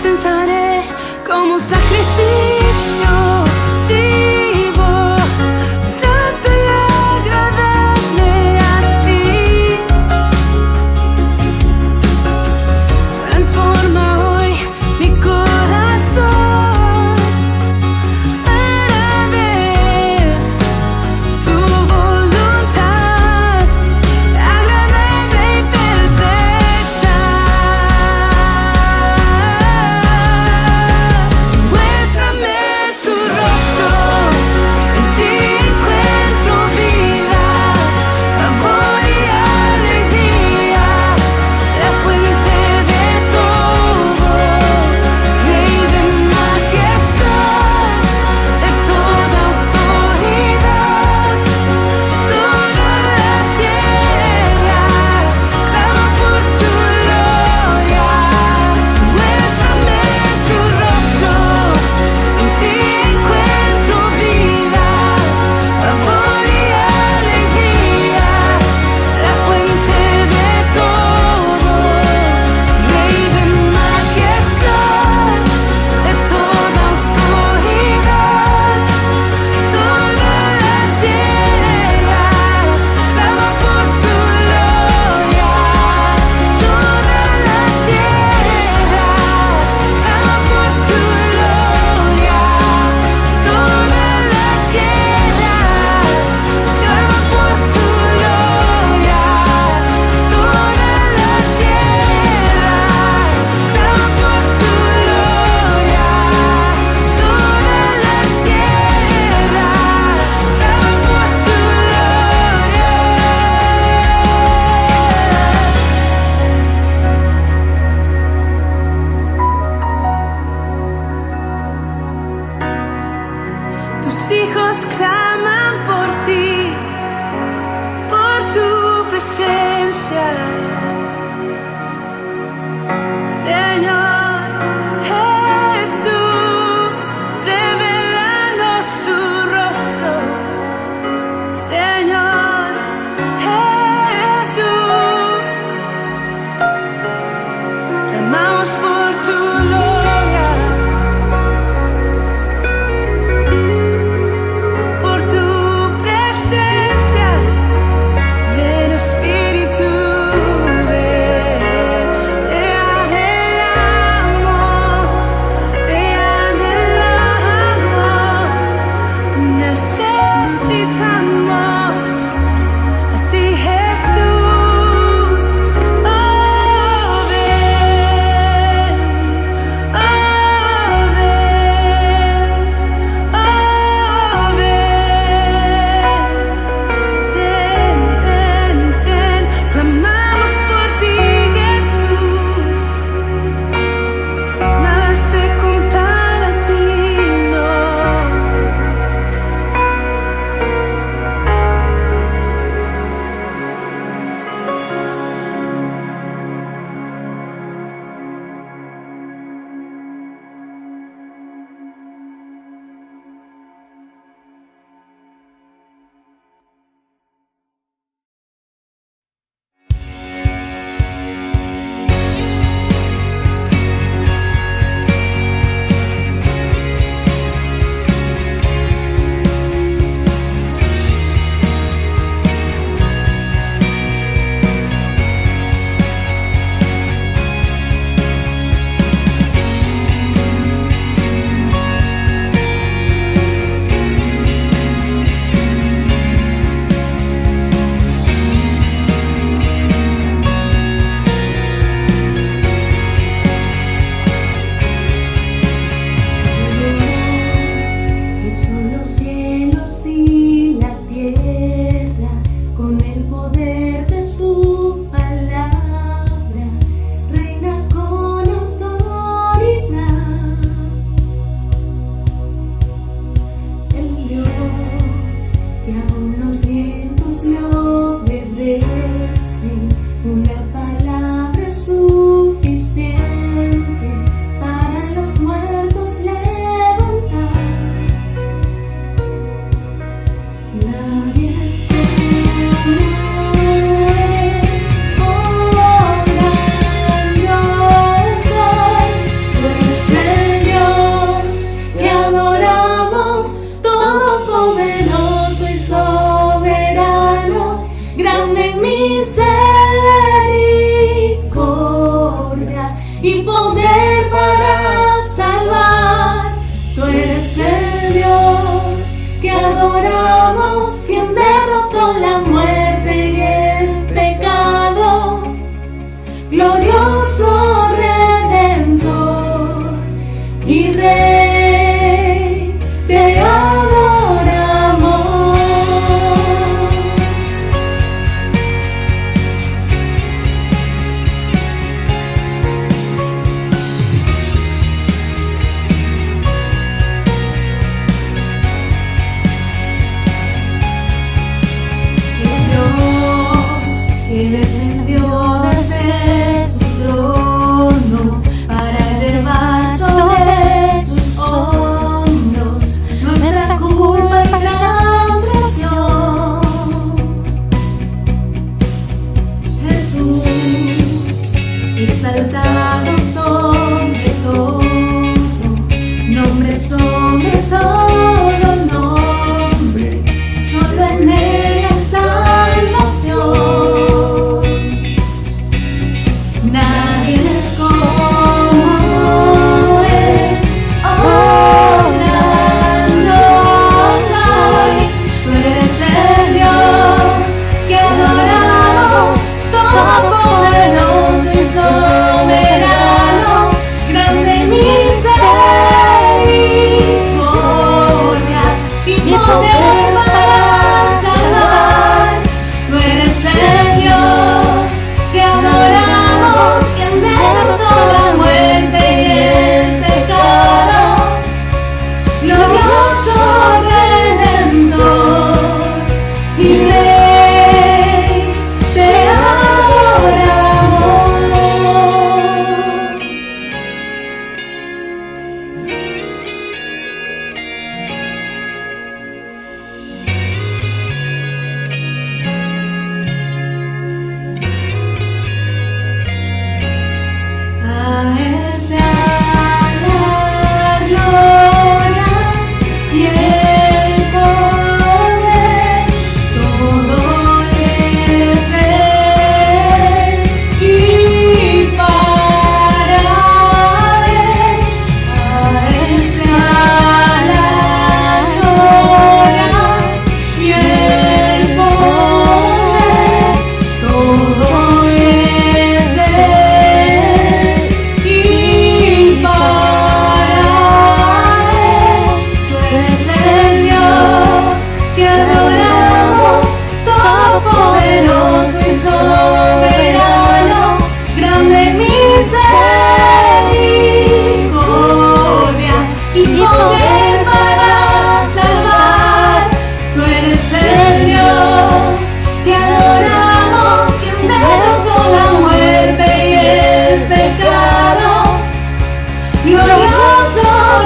presentaré como un sacrificio vivo, santo y agradable a ti. Transforma hoy mi corazón para ver tu voluntad agradable y perfecta. Muéstrame tu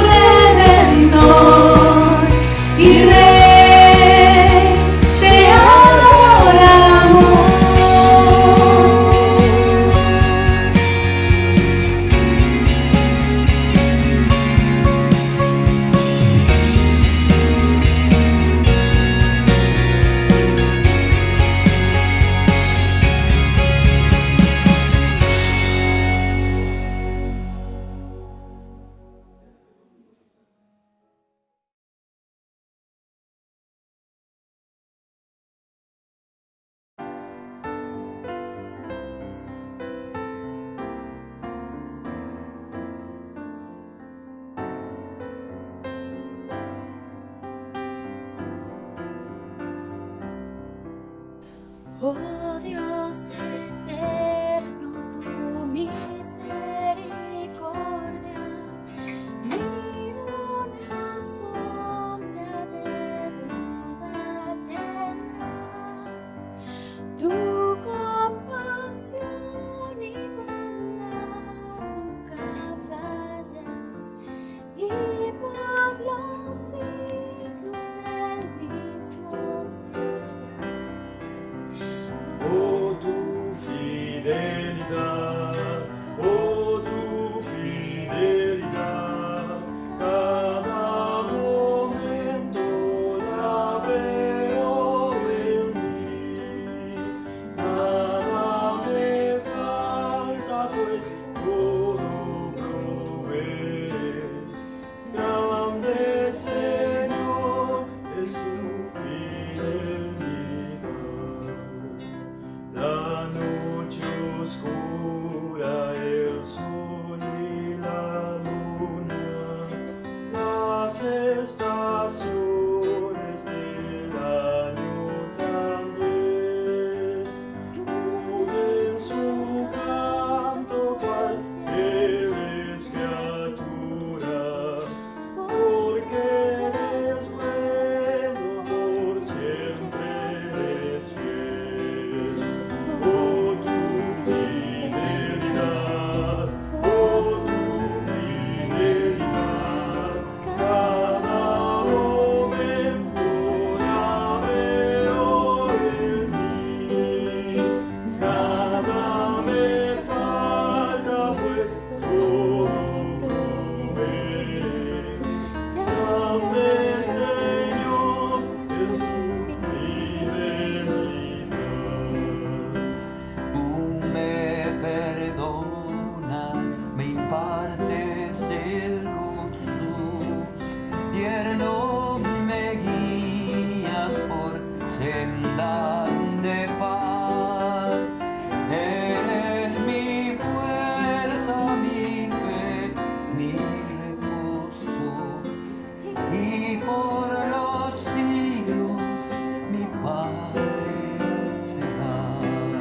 Redentor y Rey, te adoramos. Oh Dios eterno, tu misericordia, ni una sombra de duda tendrá. Tu compasión y bondad nunca fallan, y por los siglos el mismo serás. Oh, tu fidelidad, oh, tu fidelidad, cada momento la veo en mí. Nada me falta, pues todo provees. Grande Señor es tu fidelidad. La noche oscura, el sol y la luna, las estaciones del año también, unen su canto cual fieles criaturas, porque eres bueno, por siempre eres fiel. Oh, tu fidelidad, oh, tu fidelidad, cada momento la veo en mí. Nada me falta, pues todo provees. Grande Señor es tu fidelidad. Tú me perdonas, me impartes el gozo, tierno me guías por sendas de paz. Eres mi fuerza, mi fe, mi reposo, y por los siglos mi Padre serás.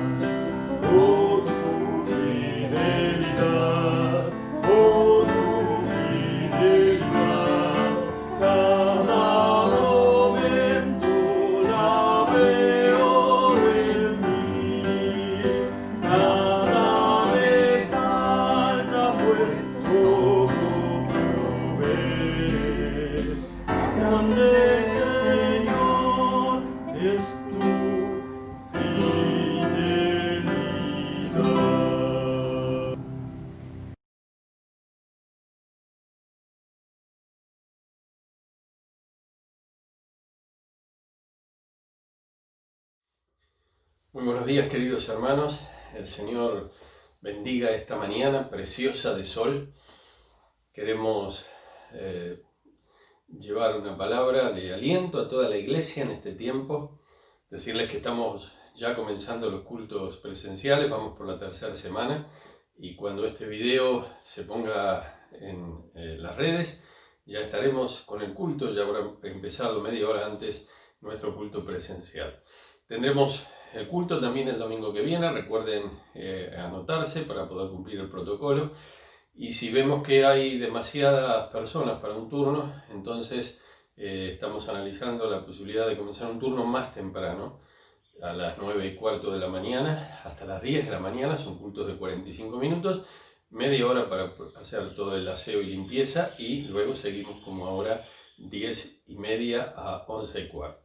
Oh, tu fidelidad, oh, tu fidelidad, cada momento la veo en mí. Nada me falta, pues todo provees. Grande Señor es tu fidelidad. Muy buenos días, queridos hermanos. El Señor bendiga esta mañana preciosa de sol. Queremos llevar una palabra de aliento a toda la iglesia en este tiempo. Decirles que estamos ya comenzando los cultos presenciales, vamos por la tercera semana, y cuando este video se ponga en las redes, ya estaremos con el culto, ya habrá empezado media hora antes nuestro culto presencial. Tendremos el culto también el domingo que viene, recuerden anotarse para poder cumplir el protocolo. Y si vemos que hay demasiadas personas para un turno, entonces estamos analizando la posibilidad de comenzar un turno más temprano, a las 9:15 de la mañana hasta las 10 de la mañana, son cultos de 45 minutos, media hora para hacer todo el aseo y limpieza y luego seguimos como ahora 10:30 a 11:15.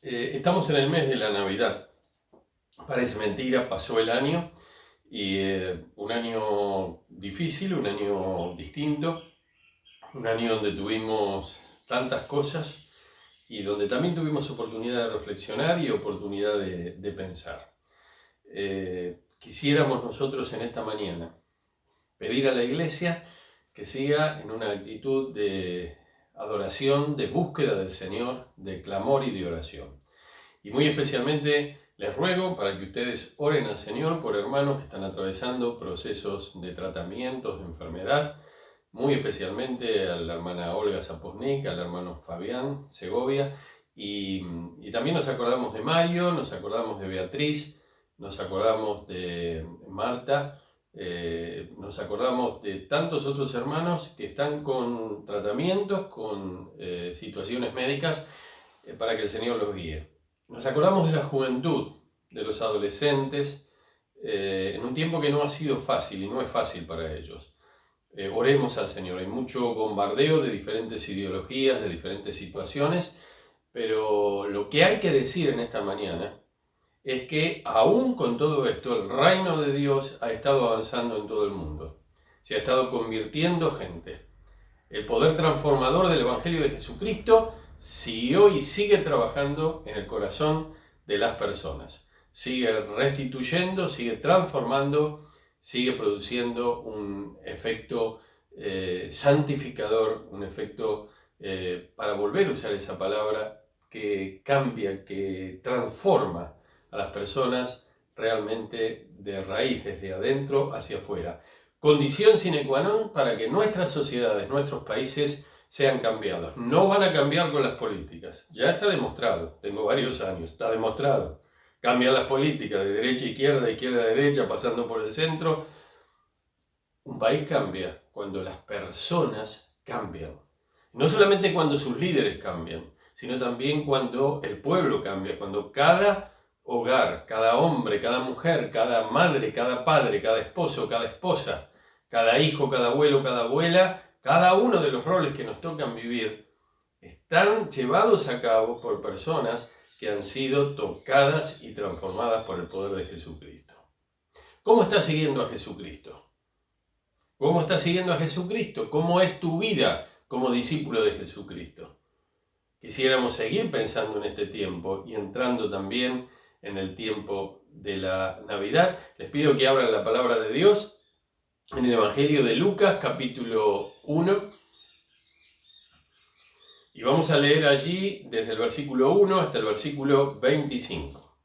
Estamos en el mes de la Navidad. Parece mentira, pasó el año y un año difícil, un año distinto, un año donde tuvimos tantas cosas y donde también tuvimos oportunidad de reflexionar y oportunidad de pensar. Quisiéramos nosotros en esta mañana pedir a la Iglesia que siga en una actitud de adoración, de búsqueda del Señor, de clamor y de oración. Y muy especialmente les ruego para que ustedes oren al Señor por hermanos que están atravesando procesos de tratamientos, de enfermedad, muy especialmente a la hermana Olga Zaposnik, al hermano Fabián Segovia, y también nos acordamos de Mario, nos acordamos de Beatriz, nos acordamos de Marta, nos acordamos de tantos otros hermanos que están con tratamientos, con situaciones médicas, para que el Señor los guíe. Nos acordamos de la juventud, de los adolescentes, en un tiempo que no ha sido fácil y no es fácil para ellos. Oremos al Señor, hay mucho bombardeo de diferentes ideologías, de diferentes situaciones, pero lo que hay que decir en esta mañana es que aún con todo esto, el reino de Dios ha estado avanzando en todo el mundo. Se ha estado convirtiendo gente. El poder transformador del Evangelio de Jesucristo siguió y sigue trabajando en el corazón de las personas. Sigue restituyendo, sigue transformando, sigue produciendo un efecto santificador, un efecto, para volver a usar esa palabra, que cambia, que transforma a las personas realmente de raíz, desde adentro hacia afuera. Condición sine qua non para que nuestras sociedades, nuestros países sean cambiados. No van a cambiar con las políticas. Ya está demostrado. Tengo varios años. Está demostrado. Cambian las políticas de derecha a izquierda, izquierda a derecha, pasando por el centro. Un país cambia cuando las personas cambian. No solamente cuando sus líderes cambian, sino también cuando el pueblo cambia, cuando cada hogar, cada hombre, cada mujer, cada madre, cada padre, cada esposo, cada esposa, cada hijo, cada abuelo, cada abuela, cada uno de los roles que nos tocan vivir, están llevados a cabo por personas que han sido tocadas y transformadas por el poder de Jesucristo. ¿Cómo estás siguiendo a Jesucristo? ¿Cómo estás siguiendo a Jesucristo? ¿Cómo es tu vida como discípulo de Jesucristo? Quisiéramos seguir pensando en este tiempo y entrando también en el tiempo de la Navidad. Les pido que abran la palabra de Dios en el Evangelio de Lucas, capítulo 1. Y vamos a leer allí desde el versículo 1 hasta el versículo 25.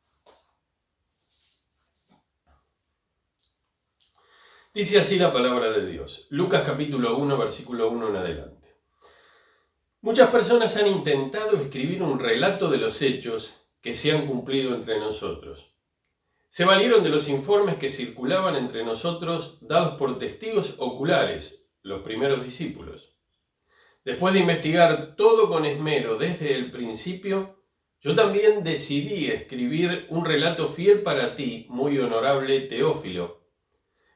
Dice así la palabra de Dios. Lucas capítulo 1, versículo 1 en adelante. Muchas personas han intentado escribir un relato de los hechos que se han cumplido entre nosotros. Se valieron de los informes que circulaban entre nosotros dados por testigos oculares, los primeros discípulos. Después de investigar todo con esmero desde el principio, yo también decidí escribir un relato fiel para ti, muy honorable Teófilo,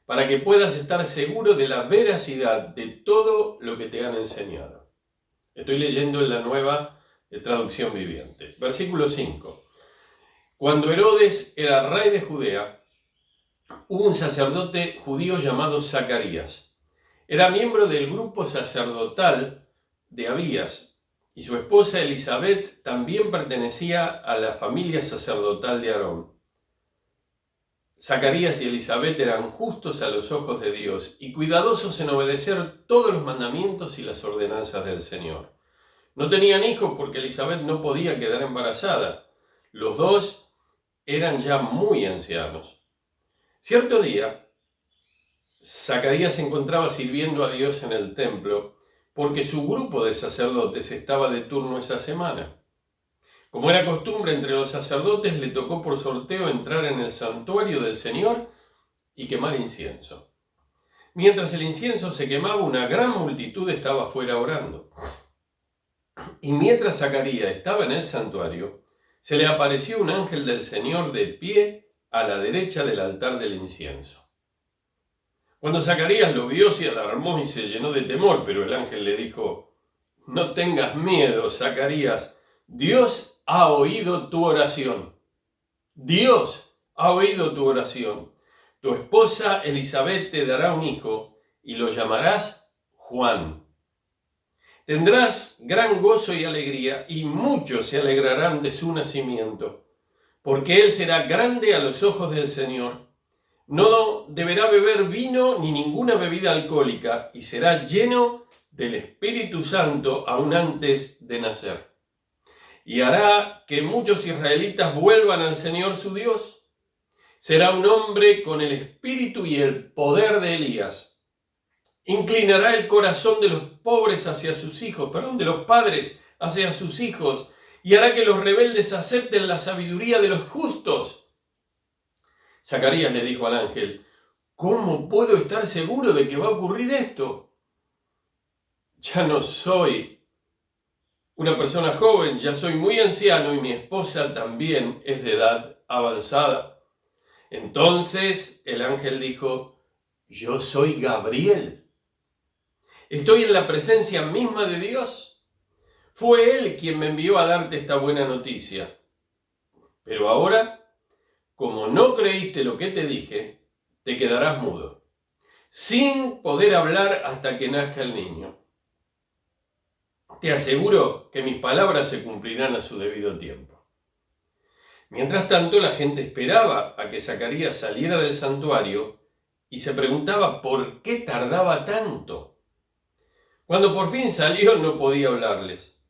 para que puedas estar seguro de la veracidad de todo lo que te han enseñado. Estoy leyendo en la Nueva Traducción Viviente. Versículo 5. Cuando Herodes era rey de Judea, hubo un sacerdote judío llamado Zacarías. Era miembro del grupo sacerdotal de Abías, y su esposa Elisabet también pertenecía a la familia sacerdotal de Aarón. Zacarías y Elisabet eran justos a los ojos de Dios y cuidadosos en obedecer todos los mandamientos y las ordenanzas del Señor. No tenían hijos porque Elisabet no podía quedar embarazada. Los dos eran ya muy ancianos. Cierto día, Zacarías se encontraba sirviendo a Dios en el templo porque su grupo de sacerdotes estaba de turno esa semana. Como era costumbre entre los sacerdotes, le tocó por sorteo entrar en el santuario del Señor y quemar incienso. Mientras el incienso se quemaba, una gran multitud estaba afuera orando. Y mientras Zacarías estaba en el santuario, se le apareció un ángel del Señor de pie a la derecha del altar del incienso. Cuando Zacarías lo vio, se alarmó y se llenó de temor, pero el ángel le dijo: no tengas miedo, Zacarías, Dios ha oído tu oración. Dios ha oído tu oración. Tu esposa Elizabeth te dará un hijo y lo llamarás Juan. Tendrás gran gozo y alegría, y muchos se alegrarán de su nacimiento, porque él será grande a los ojos del Señor. No deberá beber vino ni ninguna bebida alcohólica, y será lleno del Espíritu Santo aún antes de nacer. Y hará que muchos israelitas vuelvan al Señor su Dios. Será un hombre con el espíritu y el poder de Elías. Inclinará el corazón de los pobres hacia sus hijos, de los padres hacia sus hijos, y hará que los rebeldes acepten la sabiduría de los justos. Zacarías le dijo al ángel: ¿cómo puedo estar seguro de que va a ocurrir esto? Ya no soy una persona joven, ya soy muy anciano y mi esposa también es de edad avanzada. Entonces el ángel dijo: yo soy Gabriel. Estoy en la presencia misma de Dios. Fue Él quien me envió a darte esta buena noticia. Pero ahora, como no creíste lo que te dije, te quedarás mudo, sin poder hablar hasta que nazca el niño. Te aseguro que mis palabras se cumplirán a su debido tiempo. Mientras tanto, la gente esperaba a que Zacarías saliera del santuario y se preguntaba por qué tardaba tanto. Cuando por fin salió, no podía hablarles.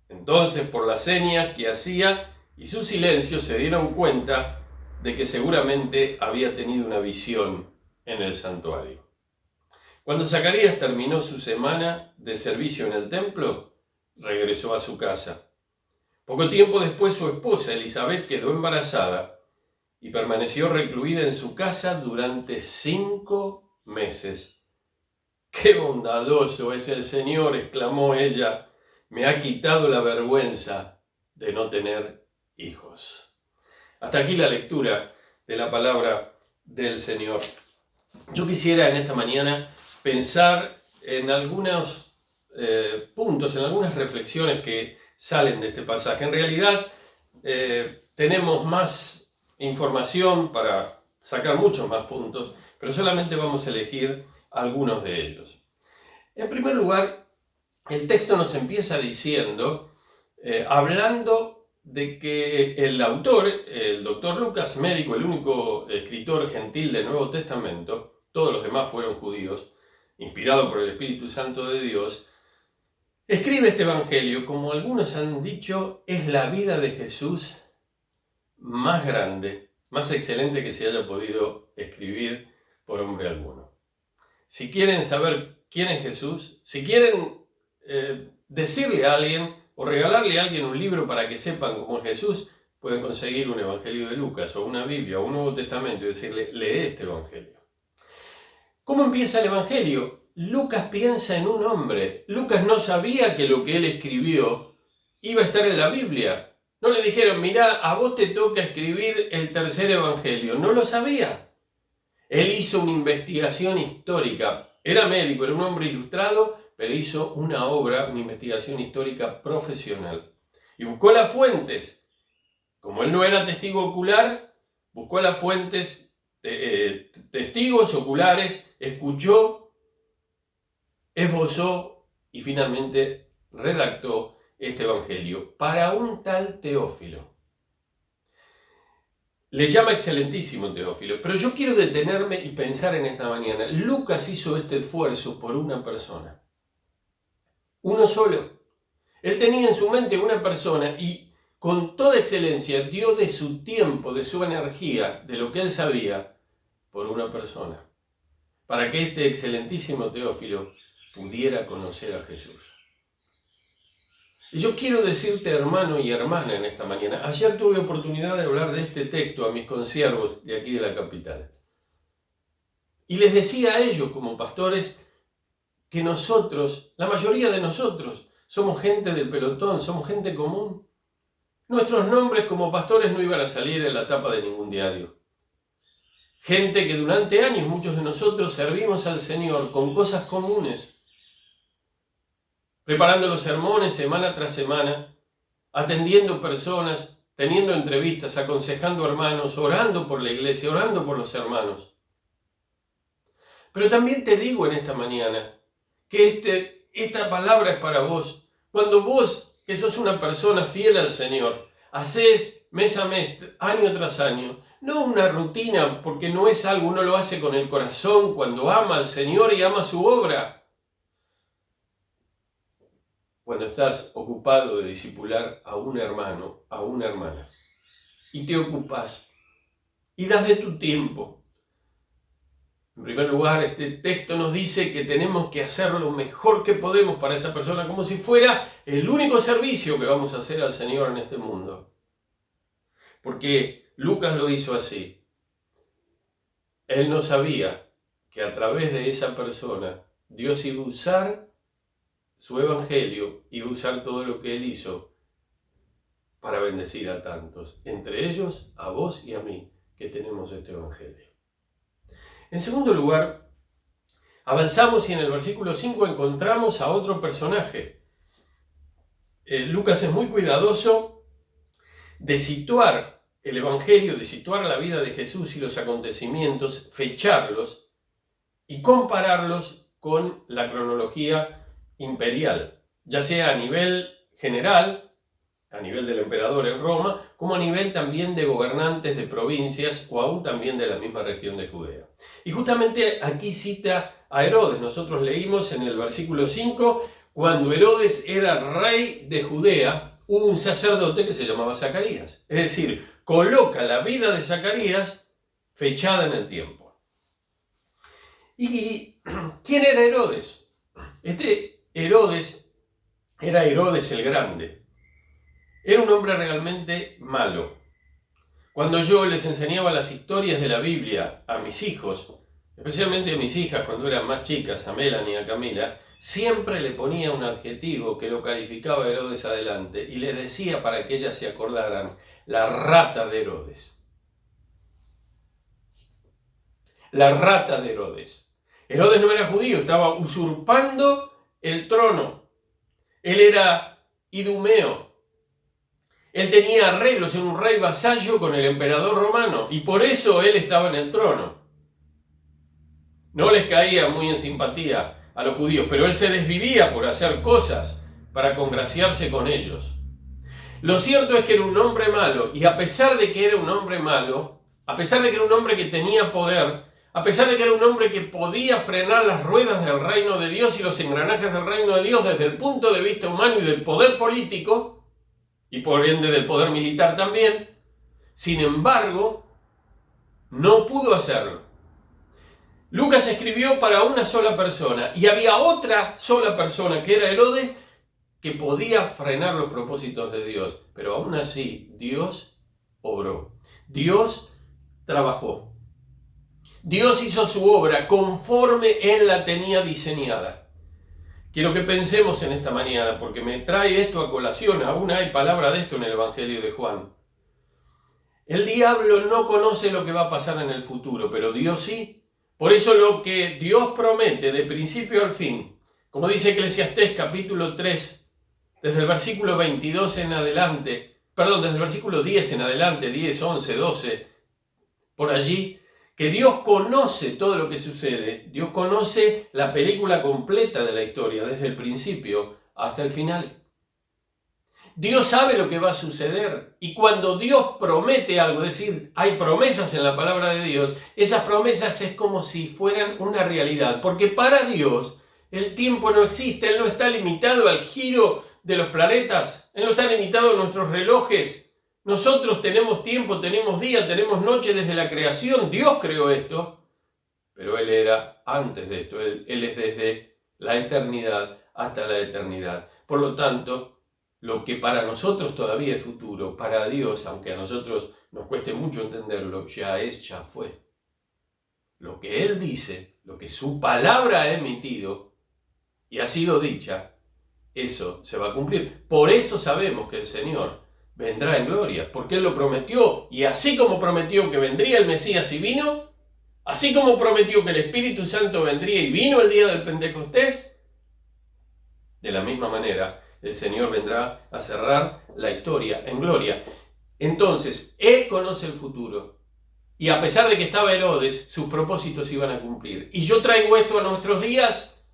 Entonces, por las señas que hacía y su silencio, se dieron cuenta de que seguramente había tenido una visión en el santuario. Cuando Zacarías terminó su semana de servicio en el templo, regresó a su casa. Poco tiempo después, su esposa Elizabeth quedó embarazada y permaneció recluida en su casa durante 5 meses. ¡Qué bondadoso es el Señor!, exclamó ella. Me ha quitado la vergüenza de no tener hijos. Hasta aquí la lectura de la palabra del Señor. Yo quisiera en esta mañana pensar en algunos puntos, en algunas reflexiones que salen de este pasaje. En realidad tenemos más información para sacar muchos más puntos, pero solamente vamos a elegir algunos de ellos. En primer lugar, el texto nos empieza diciendo, hablando de que el autor, el doctor Lucas, médico, el único escritor gentil del Nuevo Testamento, todos los demás fueron judíos, inspirado por el Espíritu Santo de Dios, escribe este evangelio, como algunos han dicho, es la vida de Jesús más grande, más excelente que se haya podido escribir por hombre alguno. Si quieren saber quién es Jesús, si quieren decirle a alguien o regalarle a alguien un libro para que sepan cómo es Jesús, pueden conseguir un Evangelio de Lucas o una Biblia o un Nuevo Testamento y decirle: lee este Evangelio. ¿Cómo empieza el Evangelio? Lucas piensa en un hombre. Lucas no sabía que lo que él escribió iba a estar en la Biblia. No le dijeron: mirá, a vos te toca escribir el tercer Evangelio. No lo sabía. Él hizo una investigación histórica. Era médico, era un hombre ilustrado, pero hizo una obra, una investigación histórica profesional. Y buscó las fuentes. Como él no era testigo ocular, buscó las fuentes, testigos oculares, escuchó, esbozó y finalmente redactó este evangelio para un tal Teófilo. Le llama excelentísimo Teófilo, pero yo quiero detenerme y pensar en esta mañana. Lucas hizo este esfuerzo por una persona. Uno solo. Él tenía en su mente una persona y con toda excelencia dio de su tiempo, de su energía, de lo que él sabía, por una persona. Para que este excelentísimo Teófilo pudiera conocer a Jesús. Y yo quiero decirte, hermano y hermana, en esta mañana, ayer tuve oportunidad de hablar de este texto a mis consiervos de aquí de la capital. Y les decía a ellos como pastores que nosotros, la mayoría de nosotros, somos gente del pelotón, somos gente común. Nuestros nombres como pastores no iban a salir en la tapa de ningún diario. Gente que durante años muchos de nosotros servimos al Señor con cosas comunes, preparando los sermones semana tras semana, atendiendo personas, teniendo entrevistas, aconsejando hermanos, orando por la iglesia, orando por los hermanos. Pero también te digo en esta mañana que esta palabra es para vos. Cuando vos, que sos una persona fiel al Señor, hacés mes a mes, año tras año, no una rutina, porque no es algo, uno lo hace con el corazón cuando ama al Señor y ama su obra. Cuando estás ocupado de discipular a un hermano, a una hermana, y te ocupas y das de tu tiempo. En primer lugar, este texto nos dice que tenemos que hacer lo mejor que podemos para esa persona, como si fuera el único servicio que vamos a hacer al Señor en este mundo. Porque Lucas lo hizo así. Él no sabía que a través de esa persona Dios iba a usar su evangelio, iba a usar todo lo que Él hizo para bendecir a tantos, entre ellos a vos y a mí, que tenemos este evangelio. En segundo lugar, avanzamos y en el versículo 5 encontramos a otro personaje. Lucas es muy cuidadoso de situar el evangelio, de situar la vida de Jesús y los acontecimientos, fecharlos y compararlos con la cronología imperial, ya sea a nivel general, a nivel del emperador en Roma, como a nivel también de gobernantes de provincias o aún también de la misma región de Judea. Y justamente aquí cita a Herodes. Nosotros leímos en el versículo 5, cuando Herodes era rey de Judea, hubo un sacerdote que se llamaba Zacarías. Es decir, coloca la vida de Zacarías fechada en el tiempo. ¿Y quién era Herodes? Este Herodes era Herodes el Grande. Era un hombre realmente malo. Cuando yo les enseñaba las historias de la Biblia a mis hijos, especialmente a mis hijas cuando eran más chicas, a Melanie y a Camila, siempre le ponía un adjetivo que lo calificaba a Herodes adelante y les decía para que ellas se acordaran, la rata de Herodes. La rata de Herodes. Herodes no era judío, estaba usurpando el trono. Él era idumeo. Él tenía arreglos, en un rey vasallo con el emperador romano y por eso él estaba en el trono. No les caía muy en simpatía a los judíos, pero él se desvivía por hacer cosas para congraciarse con ellos. Lo cierto es que era un hombre malo y a pesar de que era un hombre malo, a pesar de que era un hombre que tenía poder, a pesar de que era un hombre que podía frenar las ruedas del reino de Dios y los engranajes del reino de Dios desde el punto de vista humano y del poder político, y por ende del poder militar también, sin embargo, no pudo hacerlo. Lucas escribió para una sola persona y había otra sola persona que era Herodes que podía frenar los propósitos de Dios, pero aún así Dios obró, Dios trabajó, Dios hizo su obra conforme Él la tenía diseñada. Quiero que pensemos en esta mañana, porque me trae esto a colación, aún hay palabra de esto en el Evangelio de Juan. El diablo no conoce lo que va a pasar en el futuro, pero Dios sí. Por eso lo que Dios promete de principio al fin, como dice Eclesiastés capítulo 3, desde el versículo 22 en adelante, desde el versículo 10 en adelante, 10, 11, 12, por allí, que Dios conoce todo lo que sucede, Dios conoce la película completa de la historia, desde el principio hasta el final. Dios sabe lo que va a suceder y cuando Dios promete algo, es decir, hay promesas en la palabra de Dios, esas promesas es como si fueran una realidad, porque para Dios el tiempo no existe, Él no está limitado al giro de los planetas, Él no está limitado a nuestros relojes. Nosotros tenemos tiempo, tenemos día, tenemos noche desde la creación. Dios creó esto, pero Él era antes de esto. Él es desde la eternidad hasta la eternidad. Por lo tanto, lo que para nosotros todavía es futuro, para Dios, aunque a nosotros nos cueste mucho entenderlo, ya fue. Lo que Él dice, lo que su palabra ha emitido y ha sido dicha, eso se va a cumplir. Por eso sabemos que el Señor vendrá en gloria, porque Él lo prometió, y así como prometió que vendría el Mesías y vino, Así como prometió que el Espíritu Santo vendría y vino el día del Pentecostés, de la misma manera el Señor vendrá a cerrar la historia en gloria. Entonces, Él conoce el futuro. Y a pesar de que estaba Herodes, sus propósitos iban a cumplir. Y yo traigo esto a nuestros días.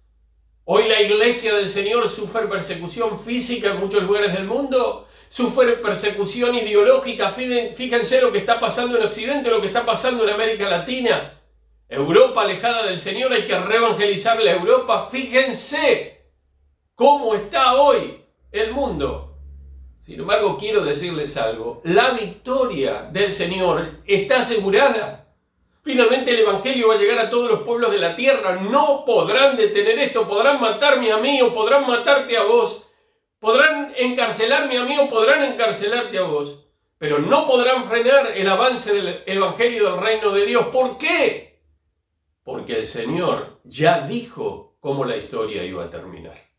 Hoy la iglesia del Señor sufre persecución física en muchos lugares del mundo. Sufre persecución ideológica. Fíjense lo que está pasando en Occidente, lo que está pasando en América Latina. Europa alejada del Señor, hay que reevangelizar la Europa. Fíjense cómo está hoy el mundo. Sin embargo, quiero decirles algo. La victoria del Señor está asegurada. Finalmente el Evangelio va a llegar a todos los pueblos de la tierra. No podrán detener esto. Podrán matarme a mí o podrán matarte a vos. Podrán encarcelarme a mí o podrán encarcelarte a vos. Pero no podrán frenar el avance del Evangelio del reino de Dios. ¿Por qué? Porque el Señor ya dijo cómo la historia iba a terminar.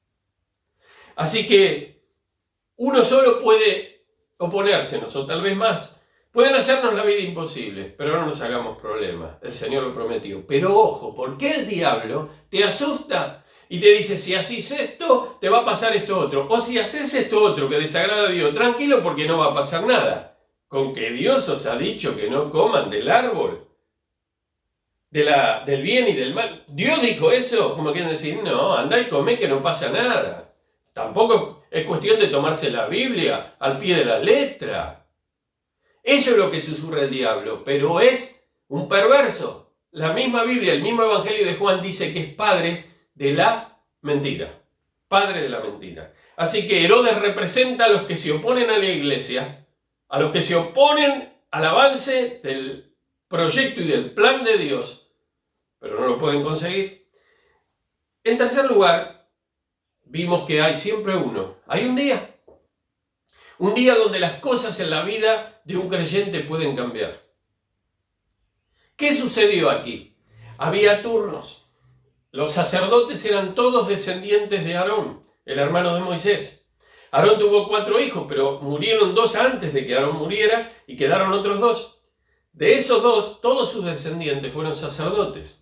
Así que uno solo puede oponérsenos, o tal vez más. Pueden hacernos la vida imposible, pero no nos hagamos problemas. El Señor lo prometió. Pero ojo, ¿por qué el diablo te asusta y te dice, si haces esto, te va a pasar esto otro? O si haces esto otro que desagrada a Dios, tranquilo porque no va a pasar nada. Con que Dios os ha dicho que no coman del árbol, del bien y del mal. Dios dijo eso, como quieren decir, no, andá y comé que no pasa nada. Tampoco es cuestión de tomarse la Biblia al pie de la letra. Eso es lo que susurra el diablo, pero es un perverso. La misma Biblia, el mismo Evangelio de Juan dice que es padre de la mentira. Padre de la mentira. Así que Herodes representa a los que se oponen a la iglesia, a los que se oponen al avance del proyecto y del plan de Dios, pero no lo pueden conseguir. En tercer lugar, vimos que hay siempre hay un día donde las cosas en la vida de un creyente pueden cambiar. ¿Qué sucedió aquí? Había turnos. Los sacerdotes eran todos descendientes de Aarón, el hermano de Moisés. Aarón tuvo 4 hijos, pero murieron 2 antes de que Aarón muriera y quedaron otros 2. De esos 2, todos sus descendientes fueron sacerdotes.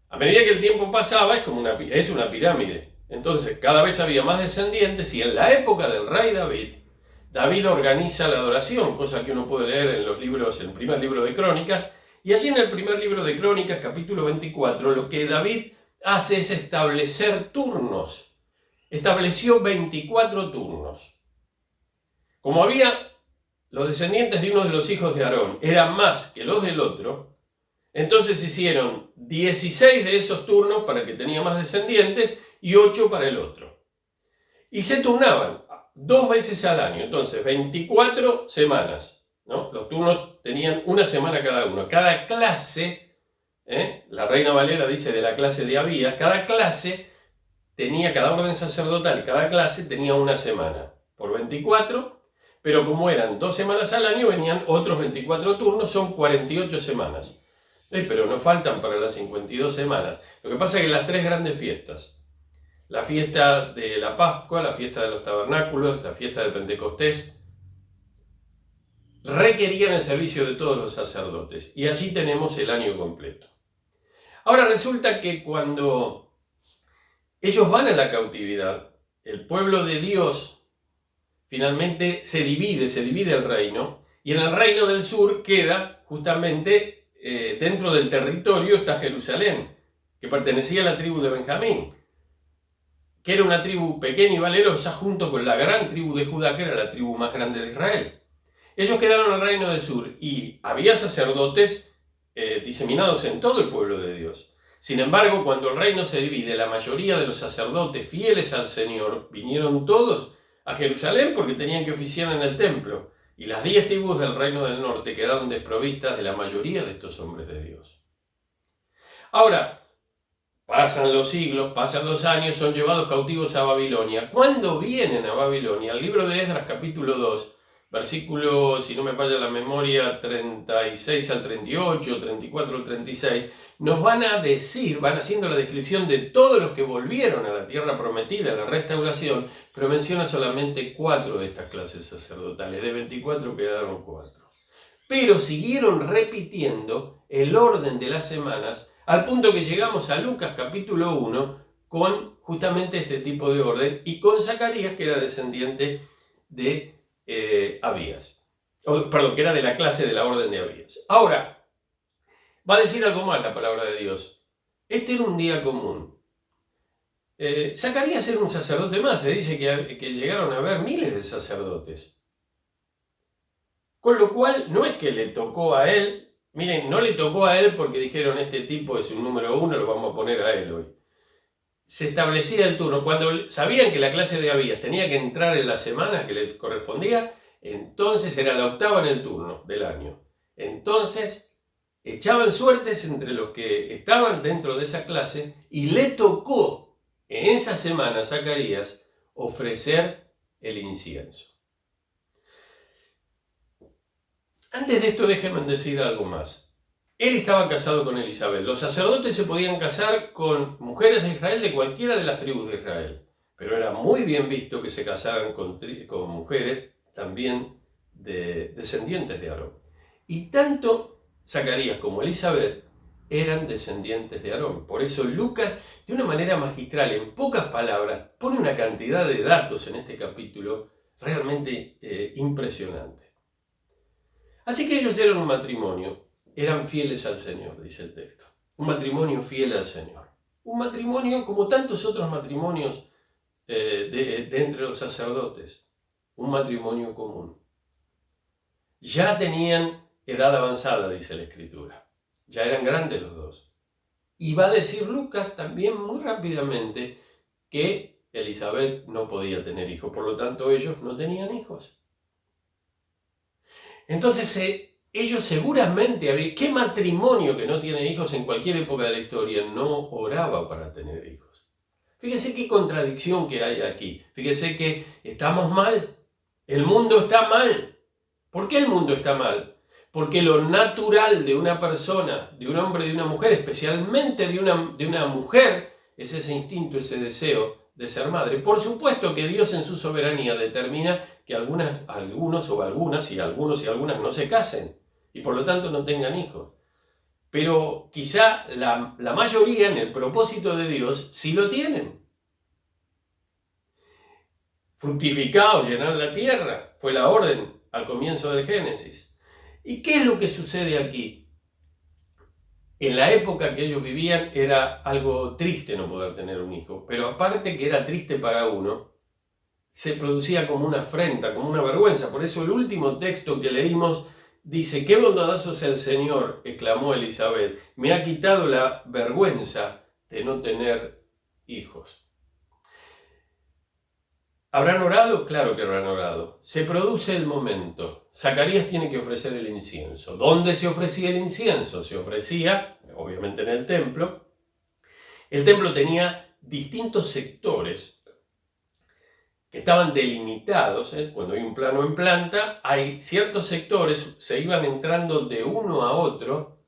A medida que el tiempo pasaba, es una pirámide. Entonces, cada vez había más descendientes y en la época del rey David organiza la adoración, cosa que uno puede leer en el primer libro de Crónicas. Y allí en el primer libro de Crónicas, capítulo 24, lo que David hace es establecer turnos. Estableció 24 turnos. Como los descendientes de uno de los hijos de Aarón eran más que los del otro, entonces hicieron 16 de esos turnos para que tenía más descendientes y 8 para el otro. Y se turnaban 2 veces al año, entonces 24 semanas, ¿no? Los turnos tenían 1 semana cada uno. Cada clase, la Reina Valera dice de la clase de Abías, cada orden sacerdotal y cada clase tenía 1 semana por 24, pero como eran 2 semanas al año, venían otros 24 turnos, son 48 semanas. Pero no faltan para las 52 semanas. Lo que pasa es que las 3 grandes fiestas, la fiesta de la Pascua, la fiesta de los tabernáculos, la fiesta del Pentecostés, requerían el servicio de todos los sacerdotes. Y allí tenemos el año completo. Ahora resulta que cuando ellos van a la cautividad, el pueblo de Dios finalmente se divide el reino, y en el reino del sur queda justamente dentro del territorio está Jerusalén, que pertenecía a la tribu de Benjamín, que era una tribu pequeña y valerosa junto con la gran tribu de Judá, que era la tribu más grande de Israel. Ellos quedaron en el reino del sur y había sacerdotes diseminados en todo el pueblo de Dios. Sin embargo, cuando el reino se divide, la mayoría de los sacerdotes fieles al Señor vinieron todos a Jerusalén porque tenían que oficiar en el templo. Y las 10 tribus del reino del norte quedaron desprovistas de la mayoría de estos hombres de Dios. Ahora, pasan los siglos, pasan los años, son llevados cautivos a Babilonia. ¿Cuándo vienen a Babilonia? El libro de Esdras, capítulo 2, versículo, si no me falla la memoria, 36 al 38, 34 al 36, nos van a decir, van haciendo la descripción de todos los que volvieron a la tierra prometida, a la restauración, pero menciona solamente 4 de estas clases sacerdotales. De 24 quedaron 4. pero siguieron repitiendo el orden de las semanas al punto que llegamos a Lucas capítulo 1 con justamente este tipo de orden y con Zacarías, que era descendiente de Abías. Que era de la clase de la orden de Abías. Ahora, va a decir algo más la palabra de Dios. Este era un día común. Zacarías era un sacerdote más. Se dice que llegaron a haber miles de sacerdotes. Con lo cual, no es que le tocó a él. Miren, no le tocó a él porque dijeron este tipo es un número 1, lo vamos a poner a él hoy. Se establecía el turno. Cuando sabían que la clase de Abías tenía que entrar en la semana que le correspondía, entonces era la octava en el turno del año. Entonces echaban suertes entre los que estaban dentro de esa clase y le tocó en esa semana a Zacarías ofrecer el incienso. Antes de esto déjenme decir algo más. Él estaba casado con Elizabeth. Los sacerdotes se podían casar con mujeres de Israel de cualquiera de las tribus de Israel, pero era muy bien visto que se casaran con mujeres también de descendientes de Aarón. Y tanto Zacarías como Elizabeth eran descendientes de Aarón. Por eso Lucas, de una manera magistral, en pocas palabras, pone una cantidad de datos en este capítulo realmente impresionante. Así que ellos eran un matrimonio, eran fieles al Señor, dice el texto. Un matrimonio fiel al Señor. Un matrimonio como tantos otros matrimonios de entre los sacerdotes. Un matrimonio común. Ya tenían edad avanzada, dice la Escritura. Ya eran grandes los dos. Y va a decir Lucas también muy rápidamente que Elizabeth no podía tener hijos, por lo tanto ellos no tenían hijos. Entonces ellos seguramente, ¿qué matrimonio que no tiene hijos en cualquier época de la historia no oraba para tener hijos? Fíjense qué contradicción que hay aquí. Fíjense que estamos mal. El mundo está mal. ¿Por qué el mundo está mal? Porque lo natural de una persona, de un hombre y de una mujer, especialmente de una mujer, es ese instinto, ese deseo de ser madre. Por supuesto que Dios en su soberanía determina que algunos y algunas no se casen y por lo tanto no tengan hijos. Pero quizá la mayoría en el propósito de Dios sí lo tienen. Fructificaos, llenad la tierra, fue la orden al comienzo del Génesis. ¿Y qué es lo que sucede aquí? En la época que ellos vivían era algo triste no poder tener un hijo, pero aparte que era triste para uno, se producía como una afrenta, como una vergüenza. Por eso el último texto que leímos dice: «Qué bondadoso es el Señor», exclamó Elizabeth, «me ha quitado la vergüenza de no tener hijos». ¿Habrán orado? Claro que habrán orado. Se produce el momento. Zacarías tiene que ofrecer el incienso. ¿Dónde se ofrecía el incienso? Se ofrecía, obviamente, en el templo. El templo tenía distintos sectores que estaban delimitados. Cuando hay un plano en planta, hay ciertos sectores, se iban entrando de uno a otro.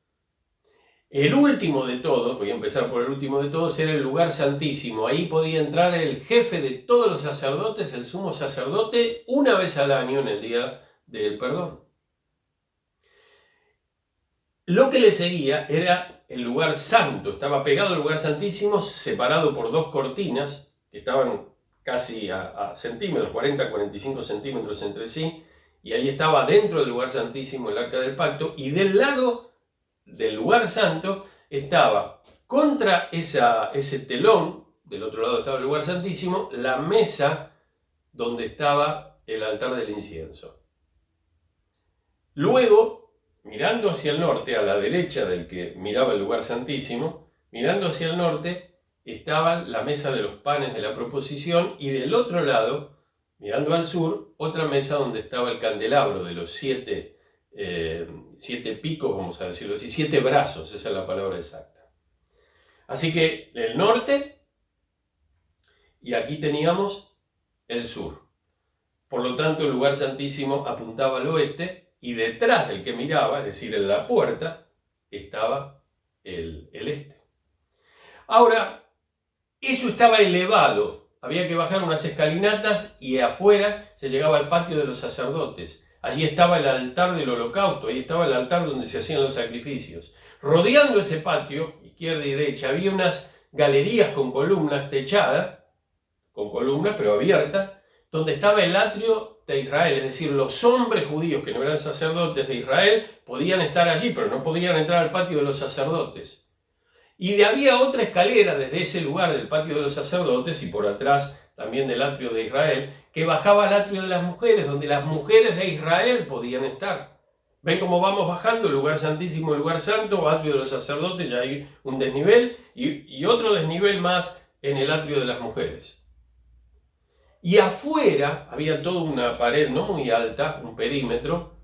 El último de todos, voy a empezar por el último de todos, era el lugar santísimo. Ahí podía entrar el jefe de todos los sacerdotes, el sumo sacerdote, una vez al año en el día del perdón. Lo que le seguía era el lugar santo. Estaba pegado al lugar santísimo, separado por dos cortinas que estaban casi a centímetros, 40-45 centímetros entre sí, y ahí estaba dentro del lugar santísimo el arca del pacto, y del lado del lugar santo estaba contra ese telón, del otro lado estaba el lugar santísimo, la mesa donde estaba el altar del incienso. Luego, mirando hacia el norte, a la derecha del que miraba el lugar santísimo, mirando hacia el norte, estaba la mesa de los panes de la proposición, y del otro lado, mirando al sur, otra mesa donde estaba el candelabro de los siete picos, vamos a decirlo así, 7 brazos, esa es la palabra exacta. Así que el norte, y aquí teníamos el sur. Por lo tanto, el lugar santísimo apuntaba al oeste, y detrás del que miraba, es decir, en la puerta, estaba el este. Ahora, eso estaba elevado, había que bajar unas escalinatas y afuera se llegaba al patio de los sacerdotes. allí estaba el altar del holocausto, ahí estaba el altar donde se hacían los sacrificios. Rodeando ese patio, izquierda y derecha, había unas galerías con columnas techadas, con columnas pero abiertas, donde estaba el atrio de Israel, es decir, los hombres judíos que no eran sacerdotes de Israel podían estar allí, pero no podían entrar al patio de los sacerdotes. Y había otra escalera desde ese lugar del patio de los sacerdotes y por atrás también del atrio de Israel, que bajaba al atrio de las mujeres, donde las mujeres de Israel podían estar. ¿Ven cómo vamos bajando? El lugar santísimo, el lugar santo, atrio de los sacerdotes, ya hay un desnivel y otro desnivel más en el atrio de las mujeres. Y afuera había toda una pared no muy alta, un perímetro,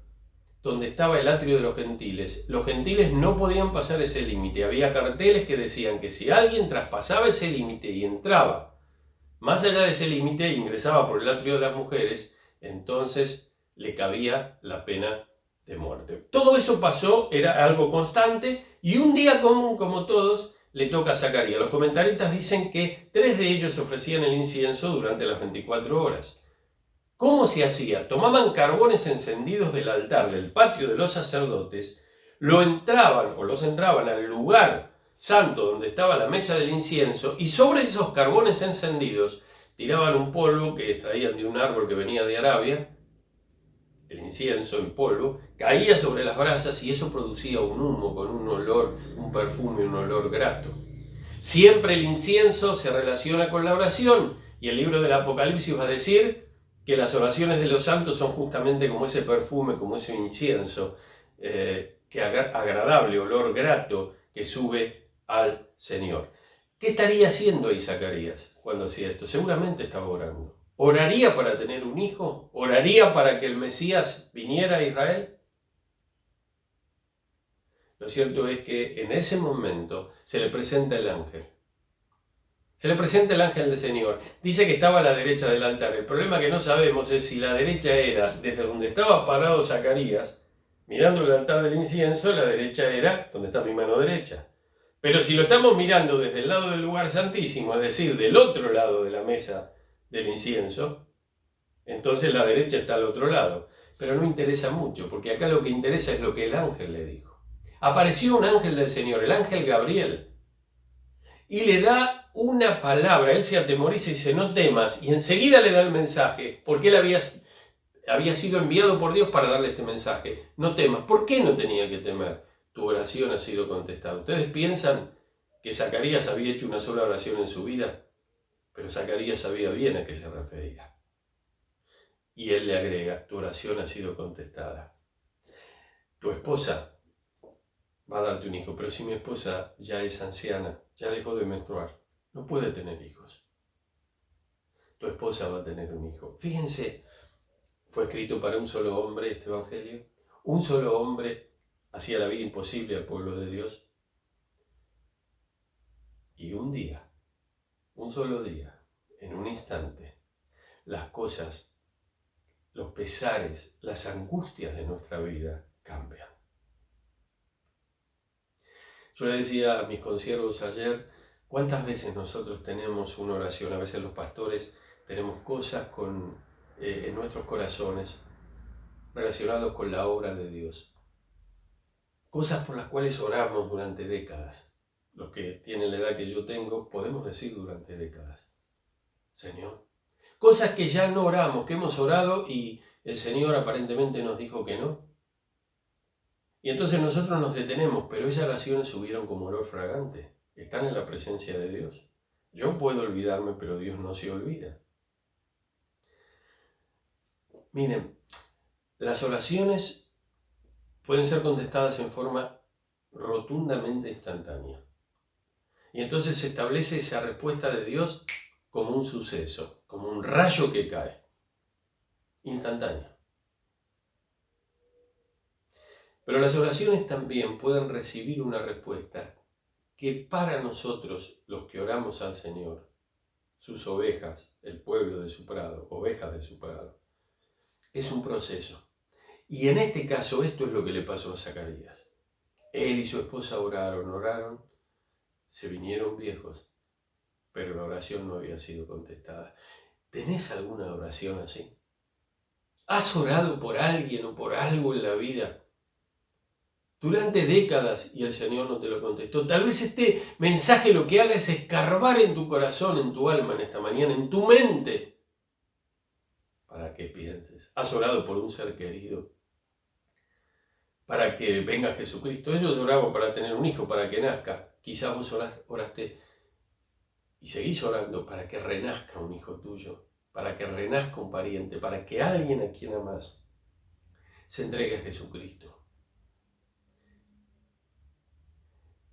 donde estaba el atrio de los gentiles. Los gentiles no podían pasar ese límite. Había carteles que decían que si alguien traspasaba ese límite y entraba más allá de ese límite e ingresaba por el atrio de las mujeres, entonces le cabía la pena de muerte. Todo eso pasó, era algo constante, y un día común como todos le toca a Zacarías. Los comentaristas dicen que 3 de ellos ofrecían el incienso durante las 24 horas. ¿Cómo se hacía? Tomaban carbones encendidos del altar del patio de los sacerdotes, los entraban al lugar santo donde estaba la mesa del incienso y sobre esos carbones encendidos tiraban un polvo que extraían de un árbol que venía de Arabia, el incienso en polvo, caía sobre las brasas y eso producía un humo con un olor, un perfume, un olor grato. Siempre el incienso se relaciona con la oración y el libro del Apocalipsis va a decir que las oraciones de los santos son justamente como ese perfume, como ese incienso, que agradable, olor grato que sube al Señor. ¿Qué estaría haciendo ahí Zacarías cuando hacía esto? Seguramente estaba orando. ¿Oraría para tener un hijo? ¿Oraría para que el Mesías viniera a Israel? Lo cierto es que en ese momento se le presenta el ángel. Se le presenta el ángel del Señor. Dice que estaba a la derecha del altar. El problema que no sabemos es si la derecha era desde donde estaba parado Zacarías, mirando el altar del incienso, la derecha era donde está mi mano derecha. Pero si lo estamos mirando desde el lado del lugar santísimo, es decir, del otro lado de la mesa del incienso, entonces la derecha está al otro lado. Pero no interesa mucho, porque acá lo que interesa es lo que el ángel le dijo. Apareció un ángel del Señor, el ángel Gabriel, y le da una palabra. Él se atemoriza y dice, no temas, y enseguida le da el mensaje, porque él había sido enviado por Dios para darle este mensaje. No temas. ¿Por qué no tenía que temer? Tu oración ha sido contestada. ¿Ustedes piensan que Zacarías había hecho una sola oración en su vida? Pero Zacarías sabía bien a qué se refería. Y él le agrega, tu oración ha sido contestada. Tu esposa va a darte un hijo, pero si mi esposa ya es anciana, ya dejó de menstruar, no puede tener hijos. Tu esposa va a tener un hijo. Fíjense, fue escrito para un solo hombre este evangelio. Un solo hombre hacía la vida imposible al pueblo de Dios. Y un día, un solo día, en un instante, las cosas, los pesares, las angustias de nuestra vida cambian. Yo le decía a mis consiervos ayer, ¿cuántas veces nosotros tenemos una oración? A veces los pastores tenemos cosas en nuestros corazones relacionados con la obra de Dios. Cosas por las cuales oramos durante décadas. Los que tienen la edad que yo tengo, podemos decir durante décadas. Señor. Cosas que ya no oramos, que hemos orado y el Señor aparentemente nos dijo que no. Y entonces nosotros nos detenemos, pero esas oraciones subieron como olor fragante. Están en la presencia de Dios. Yo puedo olvidarme, pero Dios no se olvida. Miren, las oraciones pueden ser contestadas en forma rotundamente instantánea. Y entonces se establece esa respuesta de Dios como un suceso, como un rayo que cae. Instantánea. Pero las oraciones también pueden recibir una respuesta que para nosotros, los que oramos al Señor, sus ovejas, el pueblo de su prado, ovejas de su prado, es un proceso. Y en este caso esto es lo que le pasó a Zacarías. Él y su esposa oraron, se vinieron viejos, pero la oración no había sido contestada. ¿Tenés alguna oración así? ¿Has orado por alguien o por algo en la vida durante décadas y el Señor no te lo contestó? Tal vez este mensaje lo que haga es escarbar en tu corazón, en tu alma en esta mañana, en tu mente, para que pienses. ¿Has orado por un ser querido? Para que venga Jesucristo. Ellos oraban para tener un hijo, para que nazca. Quizás vos oraste y seguís orando para que renazca un hijo tuyo, para que renazca un pariente, para que alguien a quien amás se entregue a Jesucristo.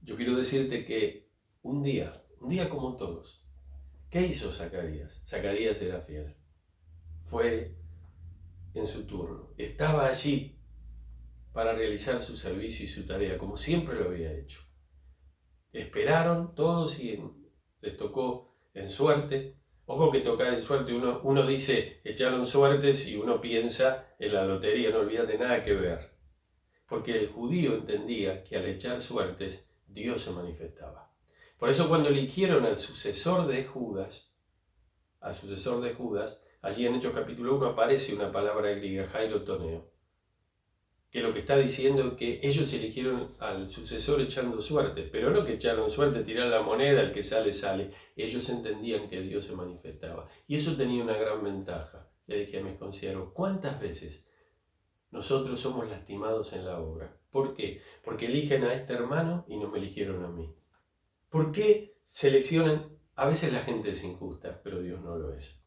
Yo quiero decirte que un día como todos, ¿qué hizo Zacarías? Zacarías era fiel. Fue en su turno. Estaba allí para realizar su servicio y su tarea, como siempre lo había hecho. Esperaron todos y les tocó en suerte. Ojo que tocar en suerte, uno dice echaron suertes y uno piensa en la lotería, no olvídate nada que ver. Porque el judío entendía que al echar suertes, Dios se manifestaba. Por eso cuando eligieron al sucesor de Judas, allí en Hechos capítulo 1 aparece una palabra griega, jairotoneo, que lo que está diciendo es que ellos eligieron al sucesor echando suerte, pero no que echaron suerte, tirar la moneda, el que sale, sale. Ellos entendían que Dios se manifestaba. Y eso tenía una gran ventaja. Le dije a mis consiervos, ¿cuántas veces nosotros somos lastimados en la obra? ¿Por qué? Porque eligen a este hermano y no me eligieron a mí. ¿Por qué seleccionan? A veces la gente es injusta, pero Dios no lo es.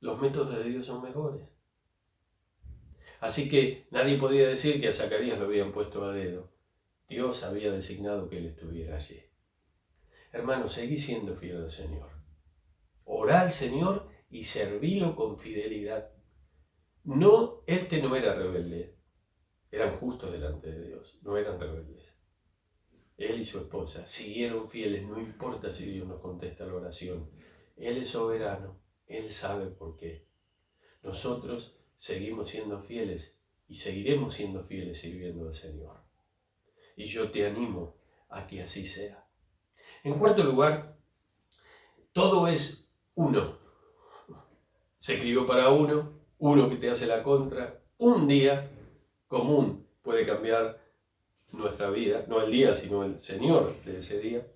Los métodos de Dios son mejores. Así que nadie podía decir que a Zacarías lo habían puesto a dedo. Dios había designado que él estuviera allí. Hermano, seguí siendo fiel al Señor. Orá al Señor y servílo con fidelidad. No, este no era rebelde. Eran justos delante de Dios, no eran rebeldes. Él y su esposa siguieron fieles, no importa si Dios nos contesta la oración. Él es soberano, Él sabe por qué. Nosotros seguimos siendo fieles y seguiremos siendo fieles sirviendo al Señor. Y yo te animo a que así sea. En cuarto lugar, todo es uno. Se escribió para uno que te hace la contra. Un día común puede cambiar nuestra vida, no el día, sino el Señor de ese día.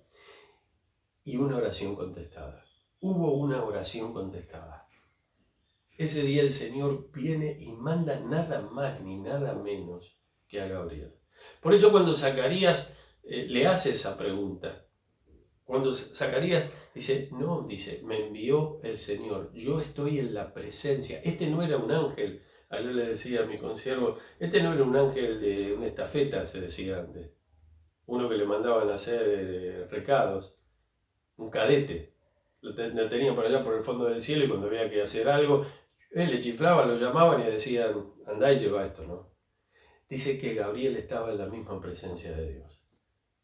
Y una oración contestada. Hubo una oración contestada. Ese día el Señor viene y manda nada más ni nada menos que a Gabriel. Por eso cuando Zacarías le hace esa pregunta, cuando Zacarías dice, me envió el Señor, yo estoy en la presencia. Este no era un ángel, ayer le decía a mi consiervo, este no era un ángel de una estafeta, se decía antes, uno que le mandaban a hacer recados, un cadete, lo tenían por allá por el fondo del cielo y cuando había que hacer algo, le chiflaban, lo llamaban y decían, andá y lleva esto, ¿no? Dice que Gabriel estaba en la misma presencia de Dios.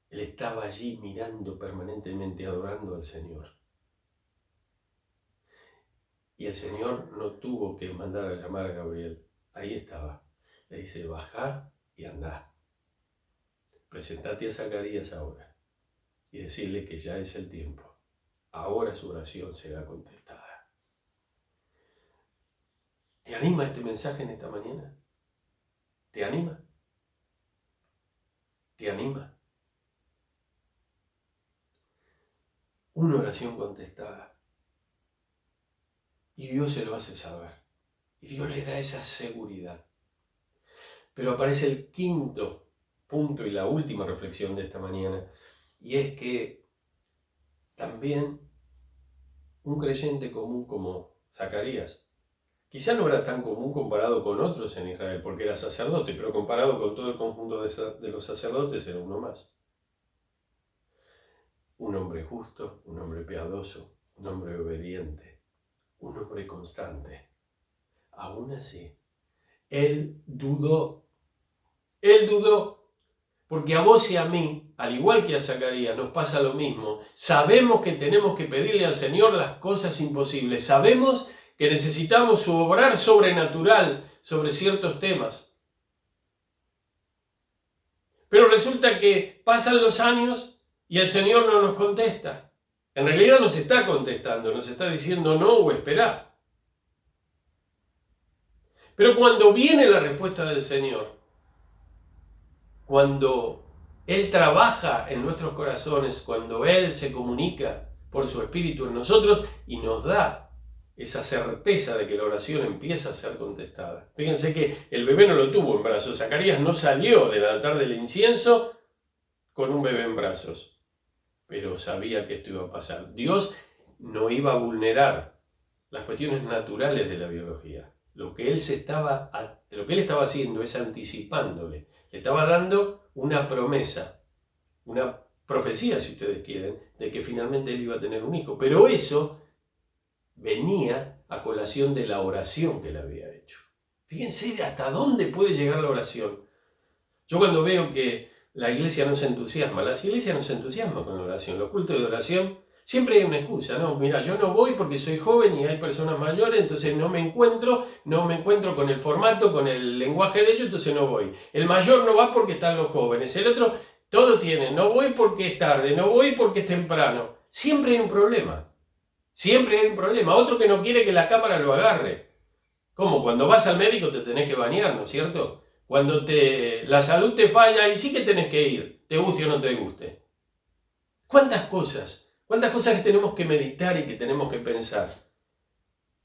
Él estaba allí mirando permanentemente, adorando al Señor. Y el Señor no tuvo que mandar a llamar a Gabriel. Ahí estaba. Le dice, bajá y andá. Presentate a Zacarías ahora y decirle que ya es el tiempo. Ahora su oración será contestada. ¿Te anima este mensaje en esta mañana? ¿Te anima? ¿Te anima? Una oración contestada. Y Dios se lo hace saber. Y Dios le da esa seguridad. Pero aparece el quinto punto y la última reflexión de esta mañana. Y es que también un creyente común como Zacarías, quizá no era tan común comparado con otros en Israel, porque era sacerdote, pero comparado con todo el conjunto de los sacerdotes era uno más. Un hombre justo, un hombre piadoso, un hombre obediente, un hombre constante. Aún así, él dudó, porque a vos y a mí, al igual que a Zacarías, nos pasa lo mismo. Sabemos que tenemos que pedirle al Señor las cosas imposibles, sabemos que necesitamos su obrar sobrenatural sobre ciertos temas. Pero resulta que pasan los años y el Señor no nos contesta. En realidad nos está contestando, nos está diciendo no o esperá. Pero cuando viene la respuesta del Señor, cuando Él trabaja en nuestros corazones, cuando Él se comunica por su Espíritu en nosotros y nos da esa certeza de que la oración empieza a ser contestada. Fíjense que el bebé no lo tuvo en brazos. Zacarías no salió del altar del incienso con un bebé en brazos, pero sabía que esto iba a pasar. Dios no iba a vulnerar las cuestiones naturales de la biología. Lo que él estaba haciendo es anticipándole. Le estaba dando una promesa, una profecía, si ustedes quieren, de que finalmente él iba a tener un hijo. Pero eso venía a colación de la oración que él había hecho. Fíjense hasta dónde puede llegar la oración. Yo cuando veo que la iglesia no se entusiasma, la iglesia no se entusiasma con la oración, los cultos de oración, siempre hay una excusa, no, mira, yo no voy porque soy joven y hay personas mayores, entonces no me encuentro con el formato, con el lenguaje de ellos, entonces no voy. El mayor no va porque están los jóvenes, el otro, todo tiene, no voy porque es tarde, no voy porque es temprano. Siempre hay un problema. Siempre hay un problema. Otro que no quiere que la cámara lo agarre. ¿Cómo? Cuando vas al médico te tenés que bañar, ¿no es cierto? Cuando la salud te falla, y sí que tenés que ir, te guste o no te guste. ¿Cuántas cosas que tenemos que meditar y que tenemos que pensar?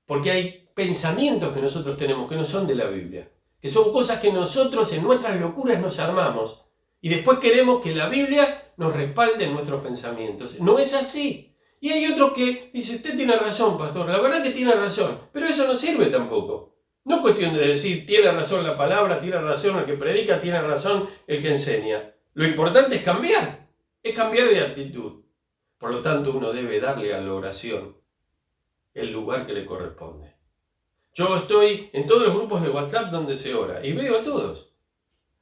Porque hay pensamientos que nosotros tenemos que no son de la Biblia, que son cosas que nosotros en nuestras locuras nos armamos y después queremos que la Biblia nos respalde en nuestros pensamientos. No es así. Y hay otro que dice, usted tiene razón, pastor, la verdad que tiene razón, pero eso no sirve tampoco. No es cuestión de decir, tiene razón la palabra, tiene razón el que predica, tiene razón el que enseña. Lo importante es cambiar de actitud. Por lo tanto, uno debe darle a la oración el lugar que le corresponde. Yo estoy en todos los grupos de WhatsApp donde se ora y veo a todos.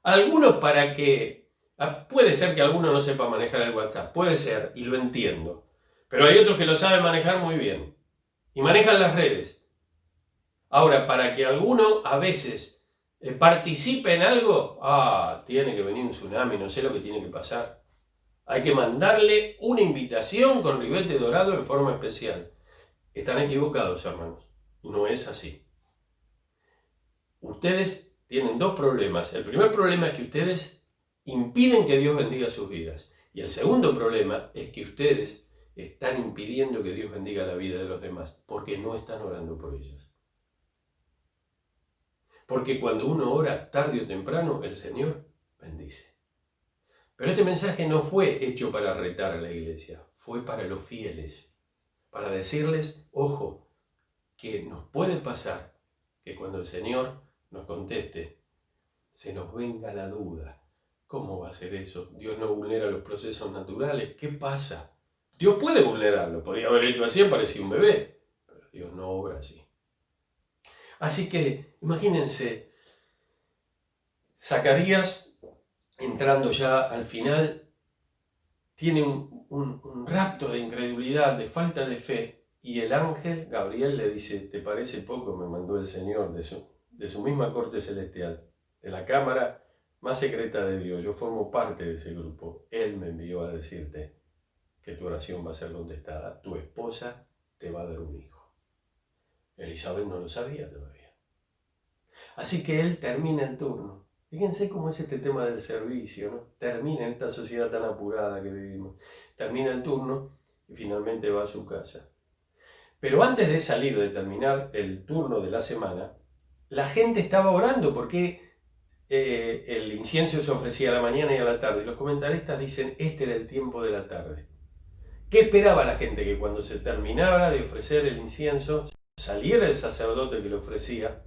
Algunos puede ser que alguno no sepa manejar el WhatsApp, puede ser, y lo entiendo. Pero hay otros que lo saben manejar muy bien y manejan las redes. Ahora, para que alguno a veces participe en algo, tiene que venir un tsunami, no sé lo que tiene que pasar. Hay que mandarle una invitación con ribete dorado en forma especial. Están equivocados, hermanos. No es así. Ustedes tienen dos problemas. El primer problema es que ustedes impiden que Dios bendiga sus vidas. Y el segundo problema es que ustedes están impidiendo que Dios bendiga la vida de los demás, porque no están orando por ellos. Porque cuando uno ora tarde o temprano, el Señor bendice. Pero este mensaje no fue hecho para retar a la iglesia, fue para los fieles, para decirles, ojo, que nos puede pasar que cuando el Señor nos conteste, se nos venga la duda. ¿Cómo va a ser eso? Dios no vulnera los procesos naturales. ¿Qué pasa? Dios puede vulnerarlo, podría haber hecho así, parecía un bebé, pero Dios no obra así. Así que, imagínense, Zacarías, entrando ya al final, tiene un rapto de incredulidad, de falta de fe, y el ángel Gabriel le dice, ¿te parece poco? Me mandó el Señor de su misma corte celestial, de la cámara más secreta de Dios. Yo formo parte de ese grupo. Él me envió a decirte que tu oración va a ser contestada. Tu esposa te va a dar un hijo. Elizabeth no lo sabía todavía. Así que él termina el turno. Fíjense cómo es este tema del servicio, ¿no? Termina en esta sociedad tan apurada que vivimos. Termina el turno y finalmente va a su casa. Pero antes de salir, de terminar el turno de la semana, la gente estaba orando porque el incienso se ofrecía a la mañana y a la tarde. Y los comentaristas dicen, este era el tiempo de la tarde. ¿Qué esperaba la gente? Que cuando se terminara de ofrecer el incienso, saliera el sacerdote que lo ofrecía,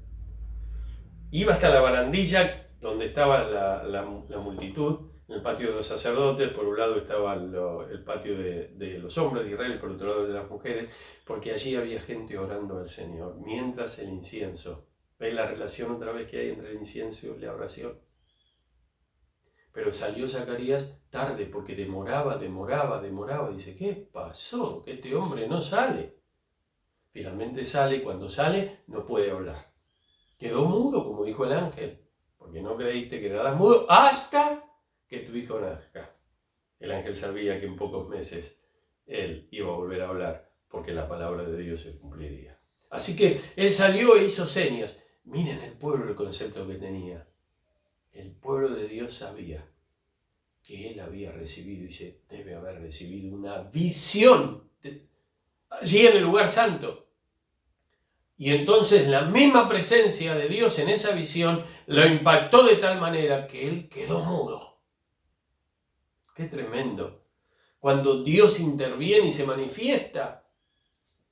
iba hasta la barandilla donde estaba la multitud, en el patio de los sacerdotes. Por un lado estaba el patio de los hombres de Israel, por otro lado de las mujeres, porque allí había gente orando al Señor, mientras el incienso. ¿Veis la relación otra vez que hay entre el incienso y la oración? Pero salió Zacarías tarde porque demoraba. Dice, ¿qué pasó? Que este hombre no sale. Finalmente sale y cuando sale no puede hablar. Quedó mudo, como dijo el ángel, porque no creíste que quedarás mudo hasta que tu hijo nazca. El ángel sabía que en pocos meses él iba a volver a hablar porque la palabra de Dios se cumpliría. Así que él salió e hizo señas. Miren el pueblo, el concepto que tenía. El pueblo de Dios sabía que él había recibido, dice, debe haber recibido una visión allí en el lugar santo. Y entonces la misma presencia de Dios en esa visión lo impactó de tal manera que él quedó mudo. ¡Qué tremendo! Cuando Dios interviene y se manifiesta,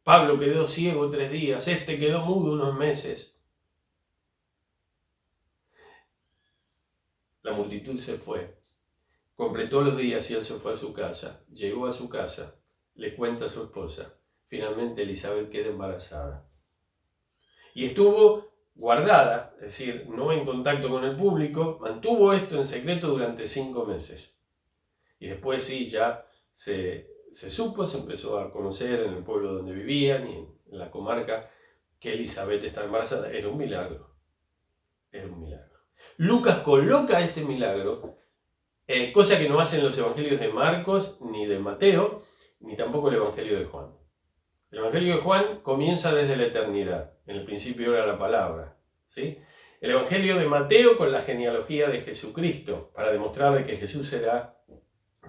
Pablo quedó ciego 3 días, este quedó mudo unos meses. La multitud se fue, completó los días y él se fue a su casa. Llegó a su casa, le cuenta a su esposa. Finalmente Elizabeth queda embarazada. Y estuvo guardada, es decir, no en contacto con el público, mantuvo esto en secreto durante 5 meses. Y después sí, ya se supo, se empezó a conocer en el pueblo donde vivían y en la comarca que Elizabeth estaba embarazada. Era un milagro. Era un milagro. Lucas coloca este milagro, cosa que no hacen los evangelios de Marcos ni de Mateo, ni tampoco el evangelio de Juan. El evangelio de Juan comienza desde la eternidad. En el principio era la palabra, ¿sí? El evangelio de Mateo con la genealogía de Jesucristo, para demostrar de que Jesús era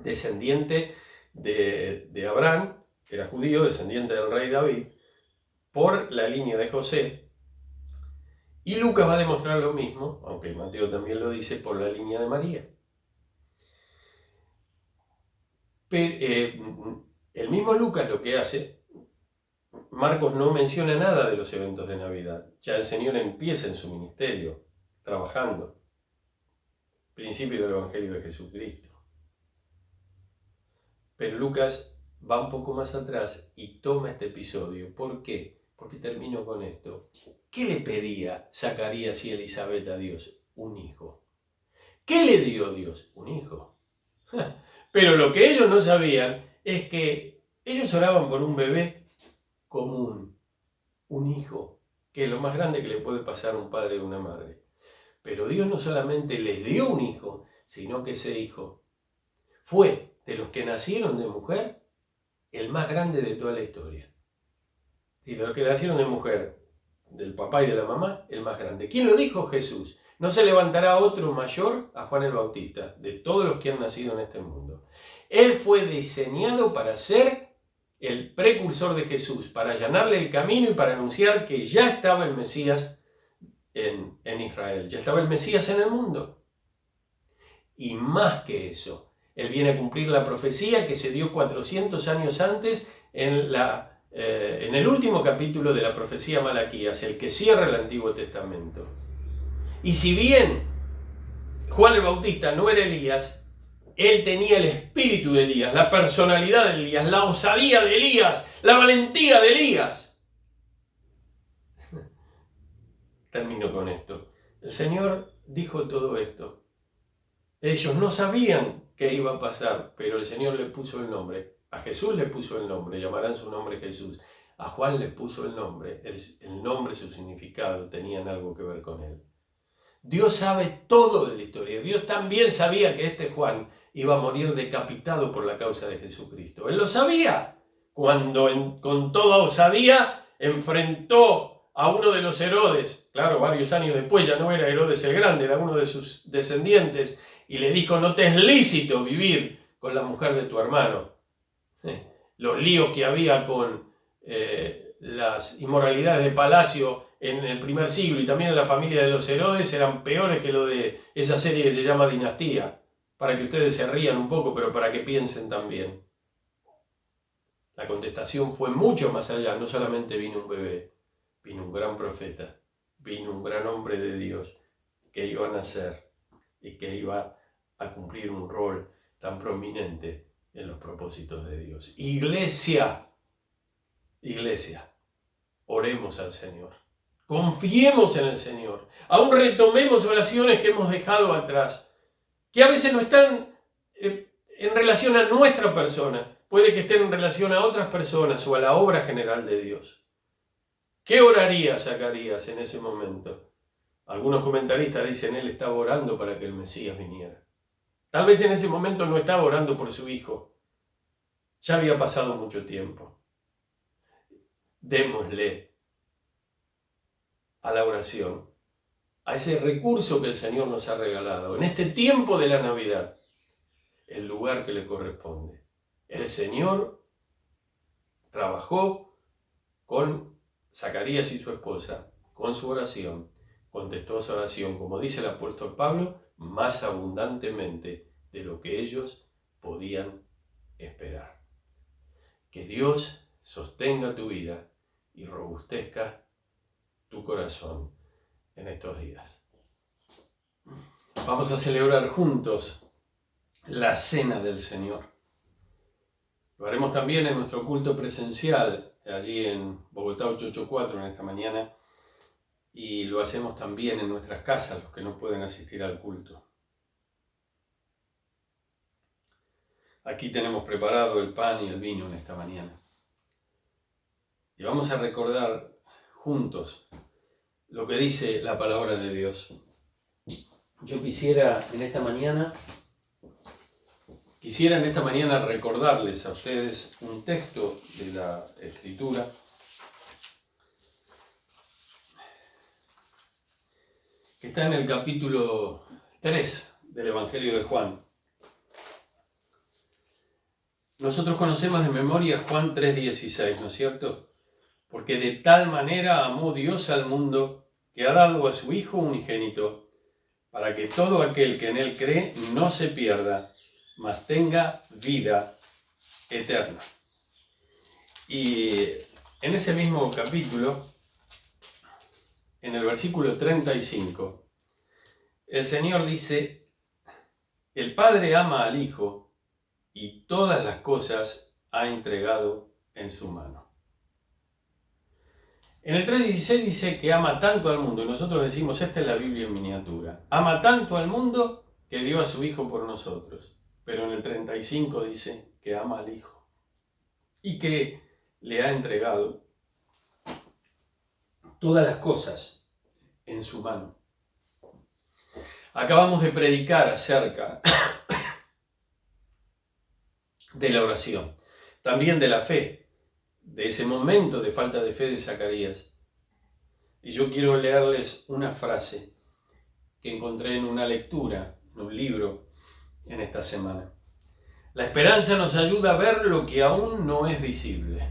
descendiente de Abraham, que era judío, descendiente del rey David, por la línea de José. Y Lucas va a demostrar lo mismo, aunque Mateo también lo dice, por la línea de María. Pero, el mismo Lucas lo que hace, Marcos no menciona nada de los eventos de Navidad. Ya el Señor empieza en su ministerio, trabajando. Principio del Evangelio de Jesucristo. Pero Lucas va un poco más atrás y toma este episodio. ¿Por qué? Porque termino con esto. ¿Qué le pedía Zacarías y Elizabeth a Dios? Un hijo. ¿Qué le dio Dios? Un hijo. Pero lo que ellos no sabían es que ellos oraban por un bebé común, un hijo, que es lo más grande que le puede pasar a un padre o una madre. Pero Dios no solamente les dio un hijo, sino que ese hijo fue, de los que nacieron de mujer, el más grande de toda la historia. Y de los que nacieron de mujer, del papá y de la mamá, el más grande. ¿Quién lo dijo? Jesús. No se levantará otro mayor a Juan el Bautista, de todos los que han nacido en este mundo. Él fue diseñado para ser el precursor de Jesús, para allanarle el camino y para anunciar que ya estaba el Mesías en Israel, ya estaba el Mesías en el mundo. Y más que eso, Él viene a cumplir la profecía que se dio 400 años antes en el último capítulo de la profecía Malaquías, el que cierra el Antiguo Testamento. Y si bien Juan el Bautista no era Elías, él tenía el espíritu de Elías, la personalidad de Elías, la osadía de Elías, la valentía de Elías. Termino con esto. El Señor dijo todo esto. Ellos no sabían qué iba a pasar, pero el Señor le puso el nombre. A Jesús le puso el nombre, llamarán su nombre Jesús. A Juan le puso el nombre, su significado, tenían algo que ver con él. Dios sabe todo de la historia. Dios también sabía que este Juan iba a morir decapitado por la causa de Jesucristo. Él lo sabía cuando con toda osadía enfrentó a uno de los Herodes. Claro, varios años después ya no era Herodes el Grande, era uno de sus descendientes. Y le dijo, no te es lícito vivir con la mujer de tu hermano. Los líos que había con las inmoralidades de palacio en el primer siglo y también en la familia de los Herodes eran peores que lo de esa serie que se llama Dinastía, para que ustedes se rían un poco, pero para que piensen también. La contestación fue mucho más allá, no solamente vino un bebé, vino un gran profeta, vino un gran hombre de Dios que iba a nacer y que iba a cumplir un rol tan prominente en los propósitos de Dios. Iglesia, oremos al Señor. Confiemos en el Señor. Aún retomemos oraciones que hemos dejado atrás, que a veces no están en relación a nuestra persona. Puede que estén en relación a otras personas o a la obra general de Dios. ¿Qué oraría Zacarías en ese momento? Algunos comentaristas dicen, él estaba orando para que el Mesías viniera. Tal vez en ese momento no estaba orando por su hijo. Ya había pasado mucho tiempo. Démosle a la oración a ese recurso que el Señor nos ha regalado, en este tiempo de la Navidad, el lugar que le corresponde. El Señor trabajó con Zacarías y su esposa, con su oración, contestó esa oración, como dice el apóstol Pablo, más abundantemente de lo que ellos podían esperar. Que Dios sostenga tu vida y robustezca tu corazón en estos días. Vamos a celebrar juntos la Cena del Señor. Lo haremos también en nuestro culto presencial, allí en Bogotá 884 en esta mañana, y lo hacemos también en nuestras casas, los que no pueden asistir al culto. Aquí tenemos preparado el pan y el vino en esta mañana. Y vamos a recordar juntos lo que dice la palabra de Dios. Yo quisiera en esta mañana recordarles a ustedes un texto de la Escritura que está en el capítulo 3 del Evangelio de Juan. Nosotros conocemos de memoria Juan 3:16, ¿no es cierto? Porque de tal manera amó Dios al mundo que ha dado a su Hijo unigénito, para que todo aquel que en Él cree no se pierda, mas tenga vida eterna. Y en ese mismo capítulo, en el versículo 35, el Señor dice, el Padre ama al Hijo y todas las cosas ha entregado en su mano. En el 3:16 dice que ama tanto al mundo, y nosotros decimos, esta es la Biblia en miniatura, ama tanto al mundo que dio a su Hijo por nosotros. Pero en el 35 dice que ama al Hijo y que le ha entregado todas las cosas en su mano. Acabamos de predicar acerca de la oración, también de la fe, de ese momento de falta de fe de Zacarías. Y yo quiero leerles una frase que encontré en una lectura, en un libro, en esta semana. La esperanza nos ayuda a ver lo que aún no es visible.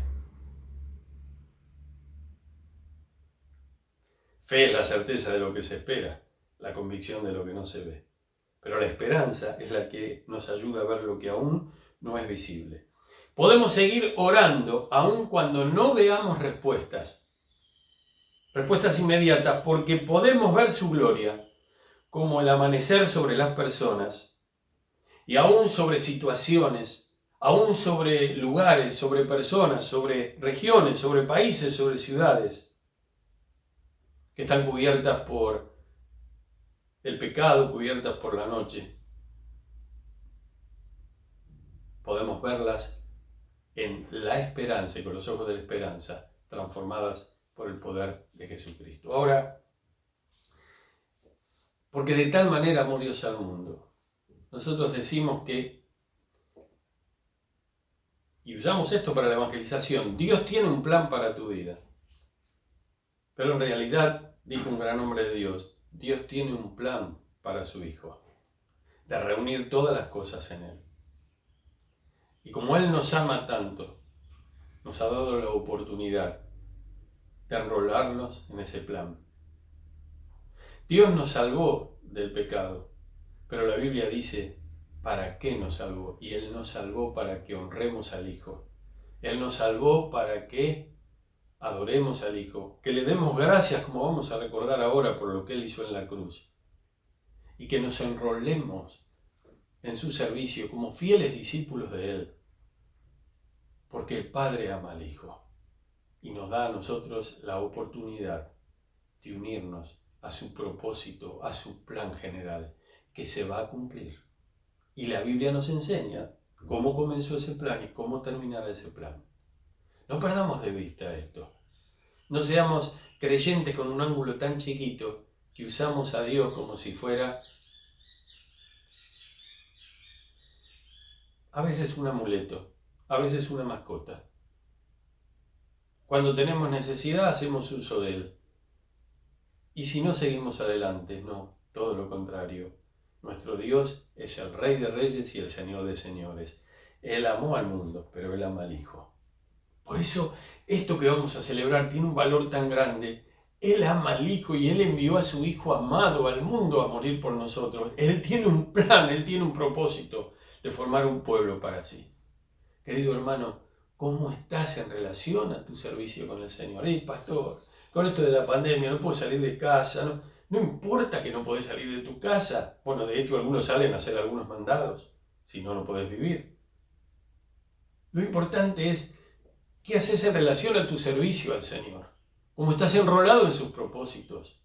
Fe es la certeza de lo que se espera, la convicción de lo que no se ve. Pero la esperanza es la que nos ayuda a ver lo que aún no es visible. Podemos seguir orando aun cuando no veamos respuestas inmediatas, porque podemos ver su gloria como el amanecer sobre las personas, y aún sobre situaciones, aún sobre lugares, sobre personas, sobre regiones, sobre países, sobre ciudades que están cubiertas por el pecado, cubiertas por la noche. Podemos verlas en la esperanza y con los ojos de la esperanza, transformadas por el poder de Jesucristo. Ahora, porque de tal manera amó Dios al mundo, nosotros decimos que, y usamos esto para la evangelización, Dios tiene un plan para tu vida. Pero en realidad, dijo un gran hombre de Dios, Dios tiene un plan para su Hijo, de reunir todas las cosas en Él. Y como Él nos ama tanto, nos ha dado la oportunidad de enrolarnos en ese plan. Dios nos salvó del pecado, pero la Biblia dice, ¿para qué nos salvó? Y Él nos salvó para que honremos al Hijo. Él nos salvó para que adoremos al Hijo, que le demos gracias, como vamos a recordar ahora, por lo que Él hizo en la cruz. Y que nos enrolemos en su servicio como fieles discípulos de Él. Porque el Padre ama al Hijo y nos da a nosotros la oportunidad de unirnos a su propósito, a su plan general, que se va a cumplir. Y la Biblia nos enseña cómo comenzó ese plan y cómo terminará ese plan. No perdamos de vista esto. No seamos creyentes con un ángulo tan chiquito que usamos a Dios como si fuera a veces un amuleto, a veces una mascota. Cuando tenemos necesidad hacemos uso de Él. Y si no seguimos adelante, no, todo lo contrario. Nuestro Dios es el Rey de Reyes y el Señor de Señores. Él amó al mundo, pero Él ama al Hijo. Por eso, esto que vamos a celebrar tiene un valor tan grande. Él ama al Hijo y Él envió a su Hijo amado al mundo a morir por nosotros. Él tiene un plan, Él tiene un propósito de formar un pueblo para sí. Querido hermano, ¿cómo estás en relación a tu servicio con el Señor? Pastor, con esto de la pandemia no puedo salir de casa, no importa que no podés salir de tu casa. Bueno, de hecho algunos salen a hacer algunos mandados, si no, no podés vivir. Lo importante es qué haces en relación a tu servicio al Señor. ¿Cómo estás enrolado en sus propósitos?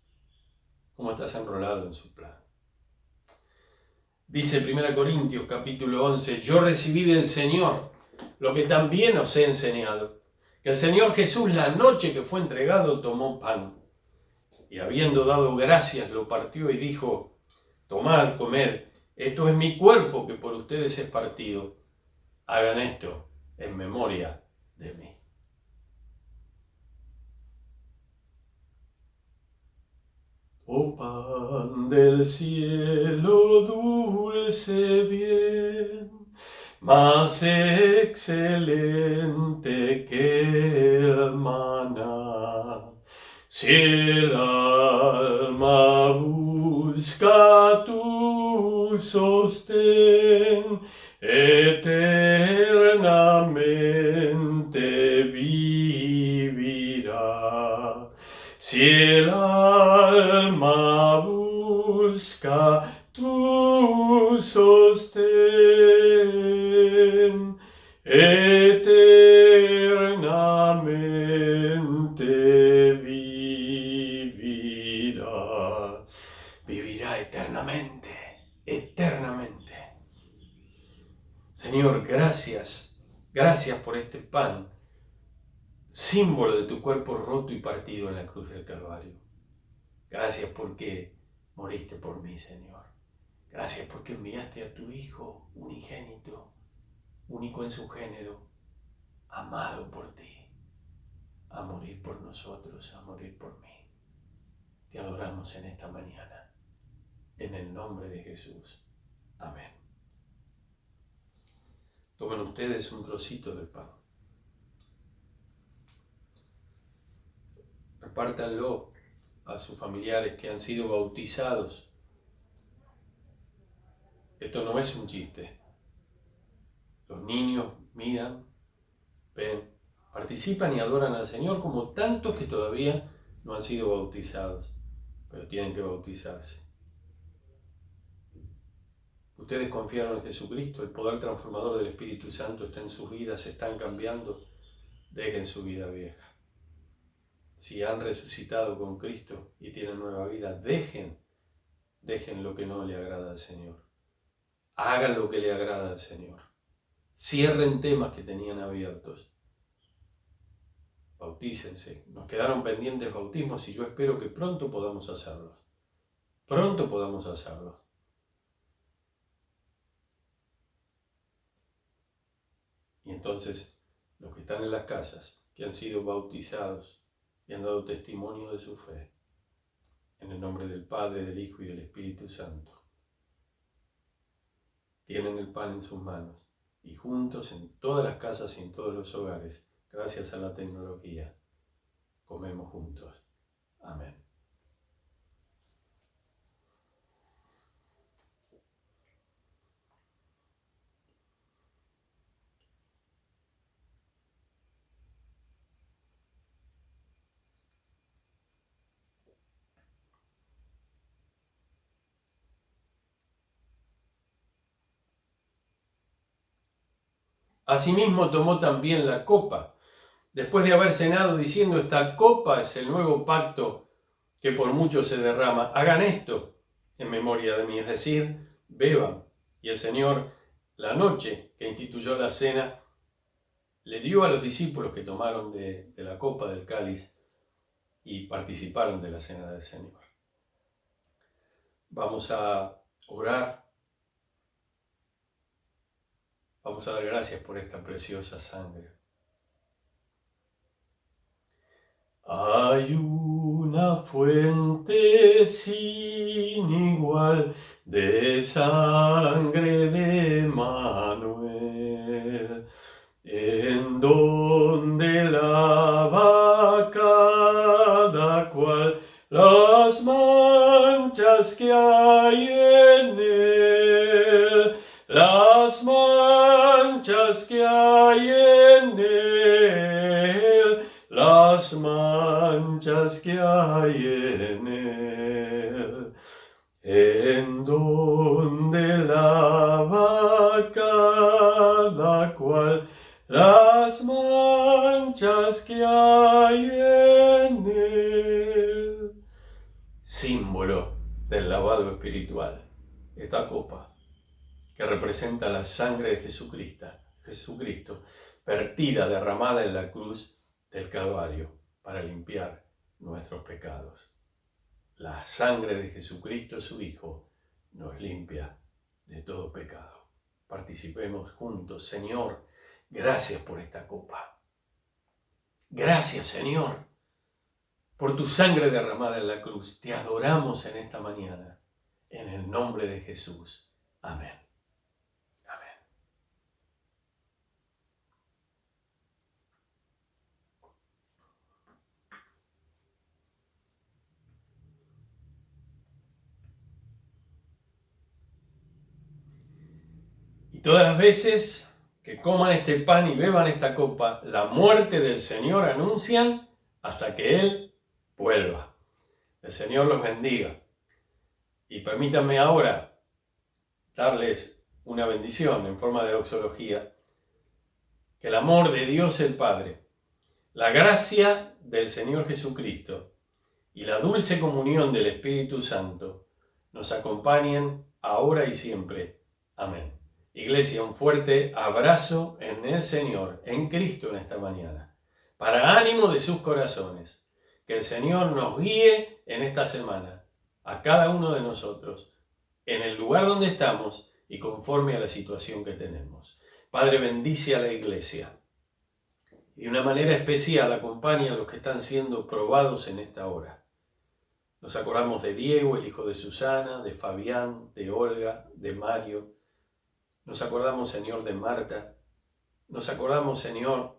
¿Cómo estás enrolado en su plan? Dice 1 Corintios capítulo 11, yo recibí del Señor lo que también os he enseñado, que el Señor Jesús la noche que fue entregado tomó pan, y habiendo dado gracias lo partió y dijo, tomad, comed, esto es mi cuerpo que por ustedes es partido, hagan esto en memoria de mí. Oh pan del cielo, dulce bien, más excelente que el maná. Si el alma busca tu sostén, eternamente vivirá. Si el alma busca tu sostén, eternamente vivirá. Vivirá eternamente, eternamente. Señor, gracias, gracias por este pan, símbolo de tu cuerpo roto y partido en la cruz del Calvario. Gracias porque moriste por mí, Señor. Gracias porque enviaste a tu Hijo unigénito, único en su género, amado por ti, a morir por nosotros, a morir por mí. Te adoramos en esta mañana, en el nombre de Jesús. Amén. Tomen ustedes un trocito del pan. Repártanlo a sus familiares que han sido bautizados. Esto no es un chiste. Los niños miran, ven, participan y adoran al Señor como tantos que todavía no han sido bautizados, pero tienen que bautizarse. Ustedes confiaron en Jesucristo, el poder transformador del Espíritu Santo está en sus vidas, se están cambiando, dejen su vida vieja. Si han resucitado con Cristo y tienen nueva vida, dejen lo que no le agrada al Señor. Hagan lo que le agrada al Señor. Cierren temas que tenían abiertos. Bautícense. Nos quedaron pendientes bautismos y yo espero que pronto podamos hacerlos. Pronto podamos hacerlos. Y entonces, los que están en las casas, que han sido bautizados y han dado testimonio de su fe, en el nombre del Padre, del Hijo y del Espíritu Santo, tienen el pan en sus manos y juntos en todas las casas y en todos los hogares, gracias a la tecnología, comemos juntos. Amén. Asimismo tomó también la copa, después de haber cenado diciendo, esta copa es el nuevo pacto que por muchos se derrama. Hagan esto en memoria de mí, es decir, beban. Y el Señor, la noche que instituyó la cena, le dio a los discípulos que tomaron de la copa del cáliz y participaron de la cena del Señor. Vamos a orar. Vamos a dar gracias por esta preciosa sangre. Hay un una fuente sin igual de sangre de Emmanuel, en donde lava cada cual las manchas que hay en él, las manchas que hay en él, las manchas que hay en él, en donde lava cada cual las manchas que hay en él. Símbolo del lavado espiritual, esta copa que representa la sangre de Jesucristo, vertida, derramada en la cruz del Calvario para limpiar nuestros pecados. La sangre de Jesucristo, su Hijo, nos limpia de todo pecado. Participemos juntos. Señor, gracias por esta copa. Gracias, Señor, por tu sangre derramada en la cruz. Te adoramos en esta mañana. En el nombre de Jesús. Amén. Amén. Y todas las veces que coman este pan y beban esta copa, la muerte del Señor anuncian hasta que Él vuelva. El Señor los bendiga. Y permítanme ahora darles una bendición en forma de doxología. Que el amor de Dios el Padre, la gracia del Señor Jesucristo y la dulce comunión del Espíritu Santo nos acompañen ahora y siempre. Amén. Iglesia, un fuerte abrazo en el Señor, en Cristo en esta mañana, para ánimo de sus corazones. Que el Señor nos guíe en esta semana, a cada uno de nosotros, en el lugar donde estamos y conforme a la situación que tenemos. Padre, bendice a la Iglesia y de una manera especial acompaña a los que están siendo probados en esta hora. Nos acordamos de Diego, el hijo de Susana, de Fabián, de Olga, de Mario. Nos acordamos, Señor, de Marta. Nos acordamos, Señor,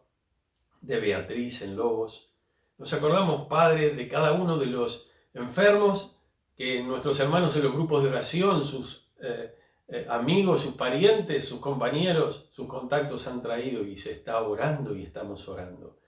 de Beatriz en Lobos. Nos acordamos, Padre, de cada uno de los enfermos que nuestros hermanos en los grupos de oración, sus amigos, sus parientes, sus compañeros, sus contactos han traído y se está orando y estamos orando.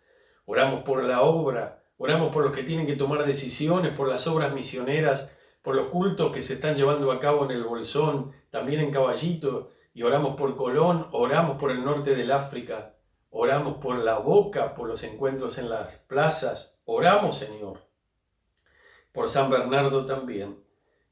Oramos por la obra, oramos por los que tienen que tomar decisiones, por las obras misioneras, por los cultos que se están llevando a cabo en el Bolsón, también en Caballito, y oramos por Colón, oramos por el norte del África, oramos por La Boca, por los encuentros en las plazas, oramos, Señor, por San Bernardo también,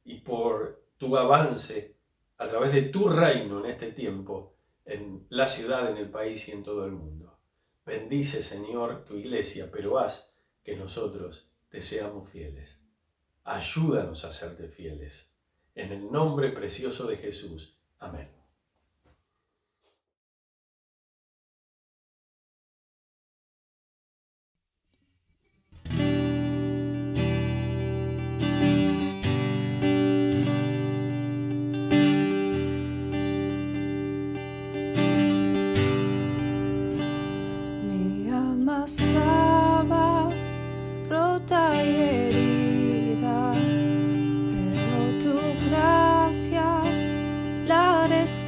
y por tu avance a través de tu reino en este tiempo, en la ciudad, en el país y en todo el mundo. Bendice, Señor, tu iglesia, pero haz que nosotros te seamos fieles. Ayúdanos a serte fieles. En el nombre precioso de Jesús. Amén. Mi alma estaba rota y herida, pero tu gracia la restauró.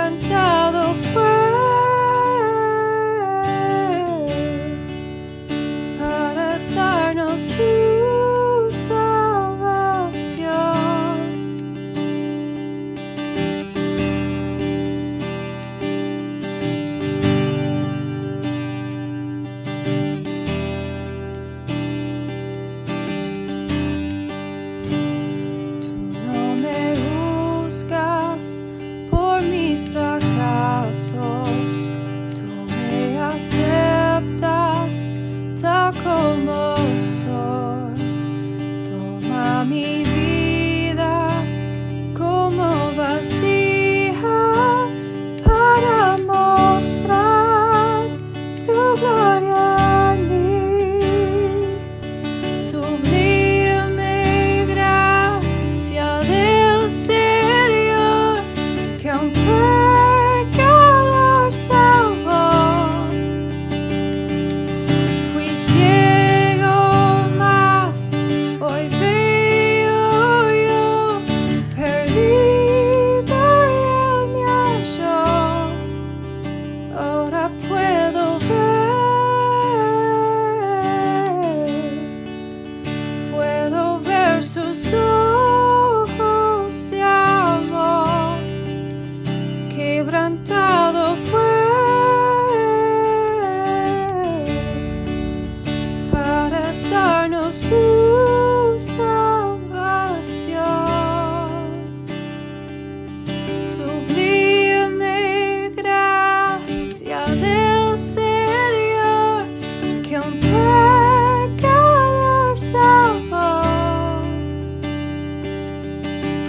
quebrantado fue para darnos su salvación. Por mis fracasos, tú me aceptas tal como soy. Toma mi vida como vasija para mostrar tu gloria en mí. Sublime gracia del Señor, que un pecador salvó. Fui ciego, mas hoy veo yo, perdido y él me halló. Ahora puedo ver sus ojos de amor. Quebrantado fue para darnos su salvación. Sublime gracia del Señor, que un pecador salvó.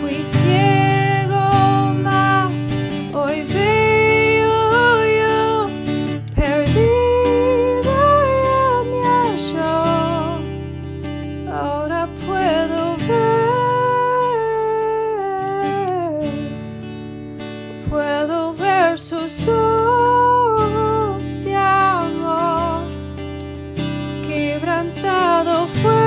Fui ciego, mas hoy veo yo, perdido y él me halló. Ahora puedo ver sus ojos de amor. Quebrantado fue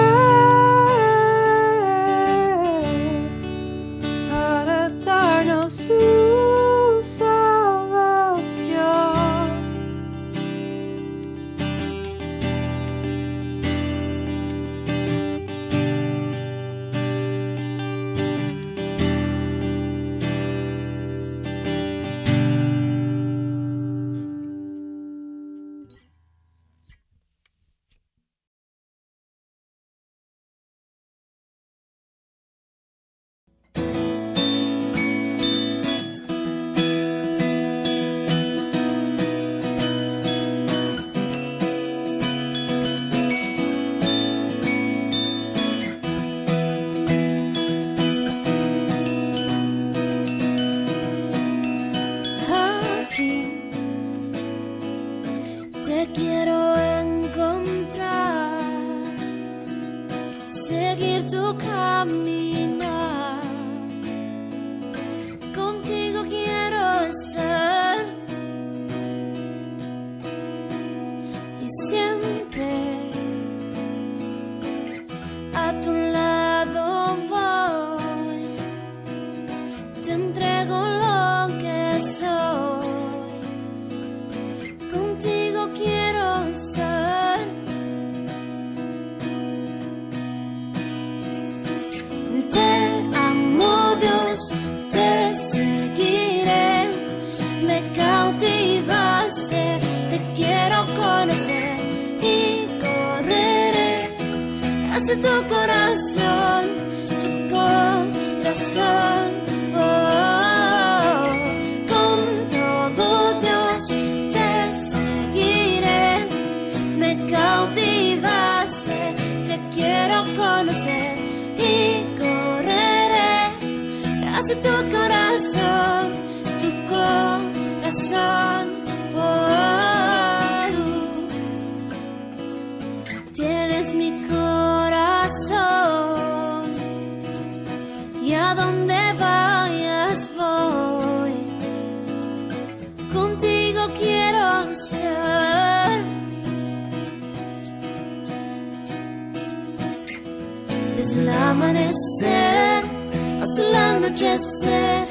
para darnos su salvación. Te quiero encontrar, seguir tu caminar. Contigo quiero estar y siempre a tu lado voy. Te entrego lo que soy. Contigo quiero estar. Te amo, Dios, te seguiré. Me cautivaste, te quiero conocer y correré hacia tu corazón, tu corazón. Oh, con todo, Dios, te seguiré. Me cautivaste, te quiero conocer y correré hacia tu corazón, tu corazón. Oh, tú tienes mi corazón y a donde vayas voy. Contigo quiero ser. Desde el amanecer hasta el anochecer,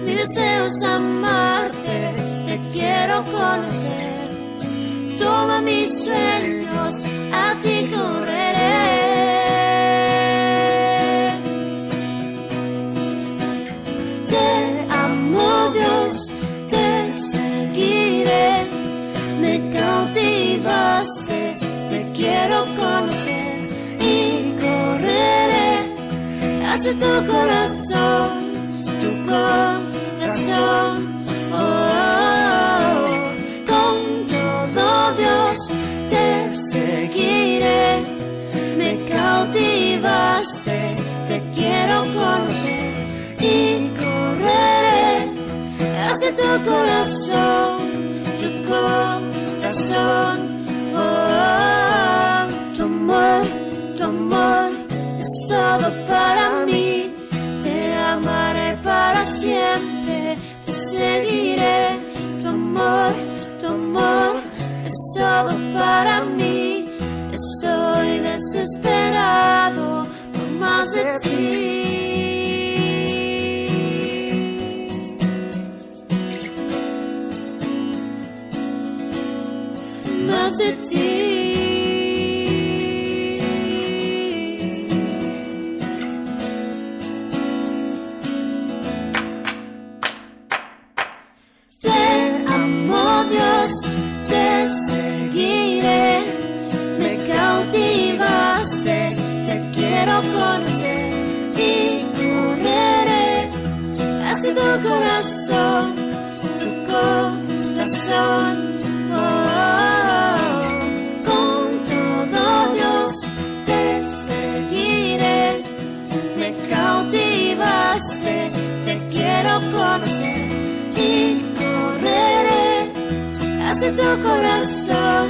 Mi deseo es amarte, te quiero conocer. Toma mis sueños, a ti correré. Te amo, Dios, te seguiré. Me cautivaste, te quiero conocer y correré hacia tu corazón, oh, oh, oh. Con todo, Dios, te seguiré. Me cautivaste, te quiero conocer y correré hacia tu corazón, oh, oh. Tu amor es todo para mí. Te amaré para siempre, te seguiré. Tu amor es todo para mí. Estoy desesperado por más de ti. Más de ti. Te amo, Dios, te seguiré. Me cautivaste, te quiero conocer y correré hacia tu corazón, oh, oh. Con todo, Dios, te seguiré. Me cautivaste, te quiero conocer y correré hacia tu corazón,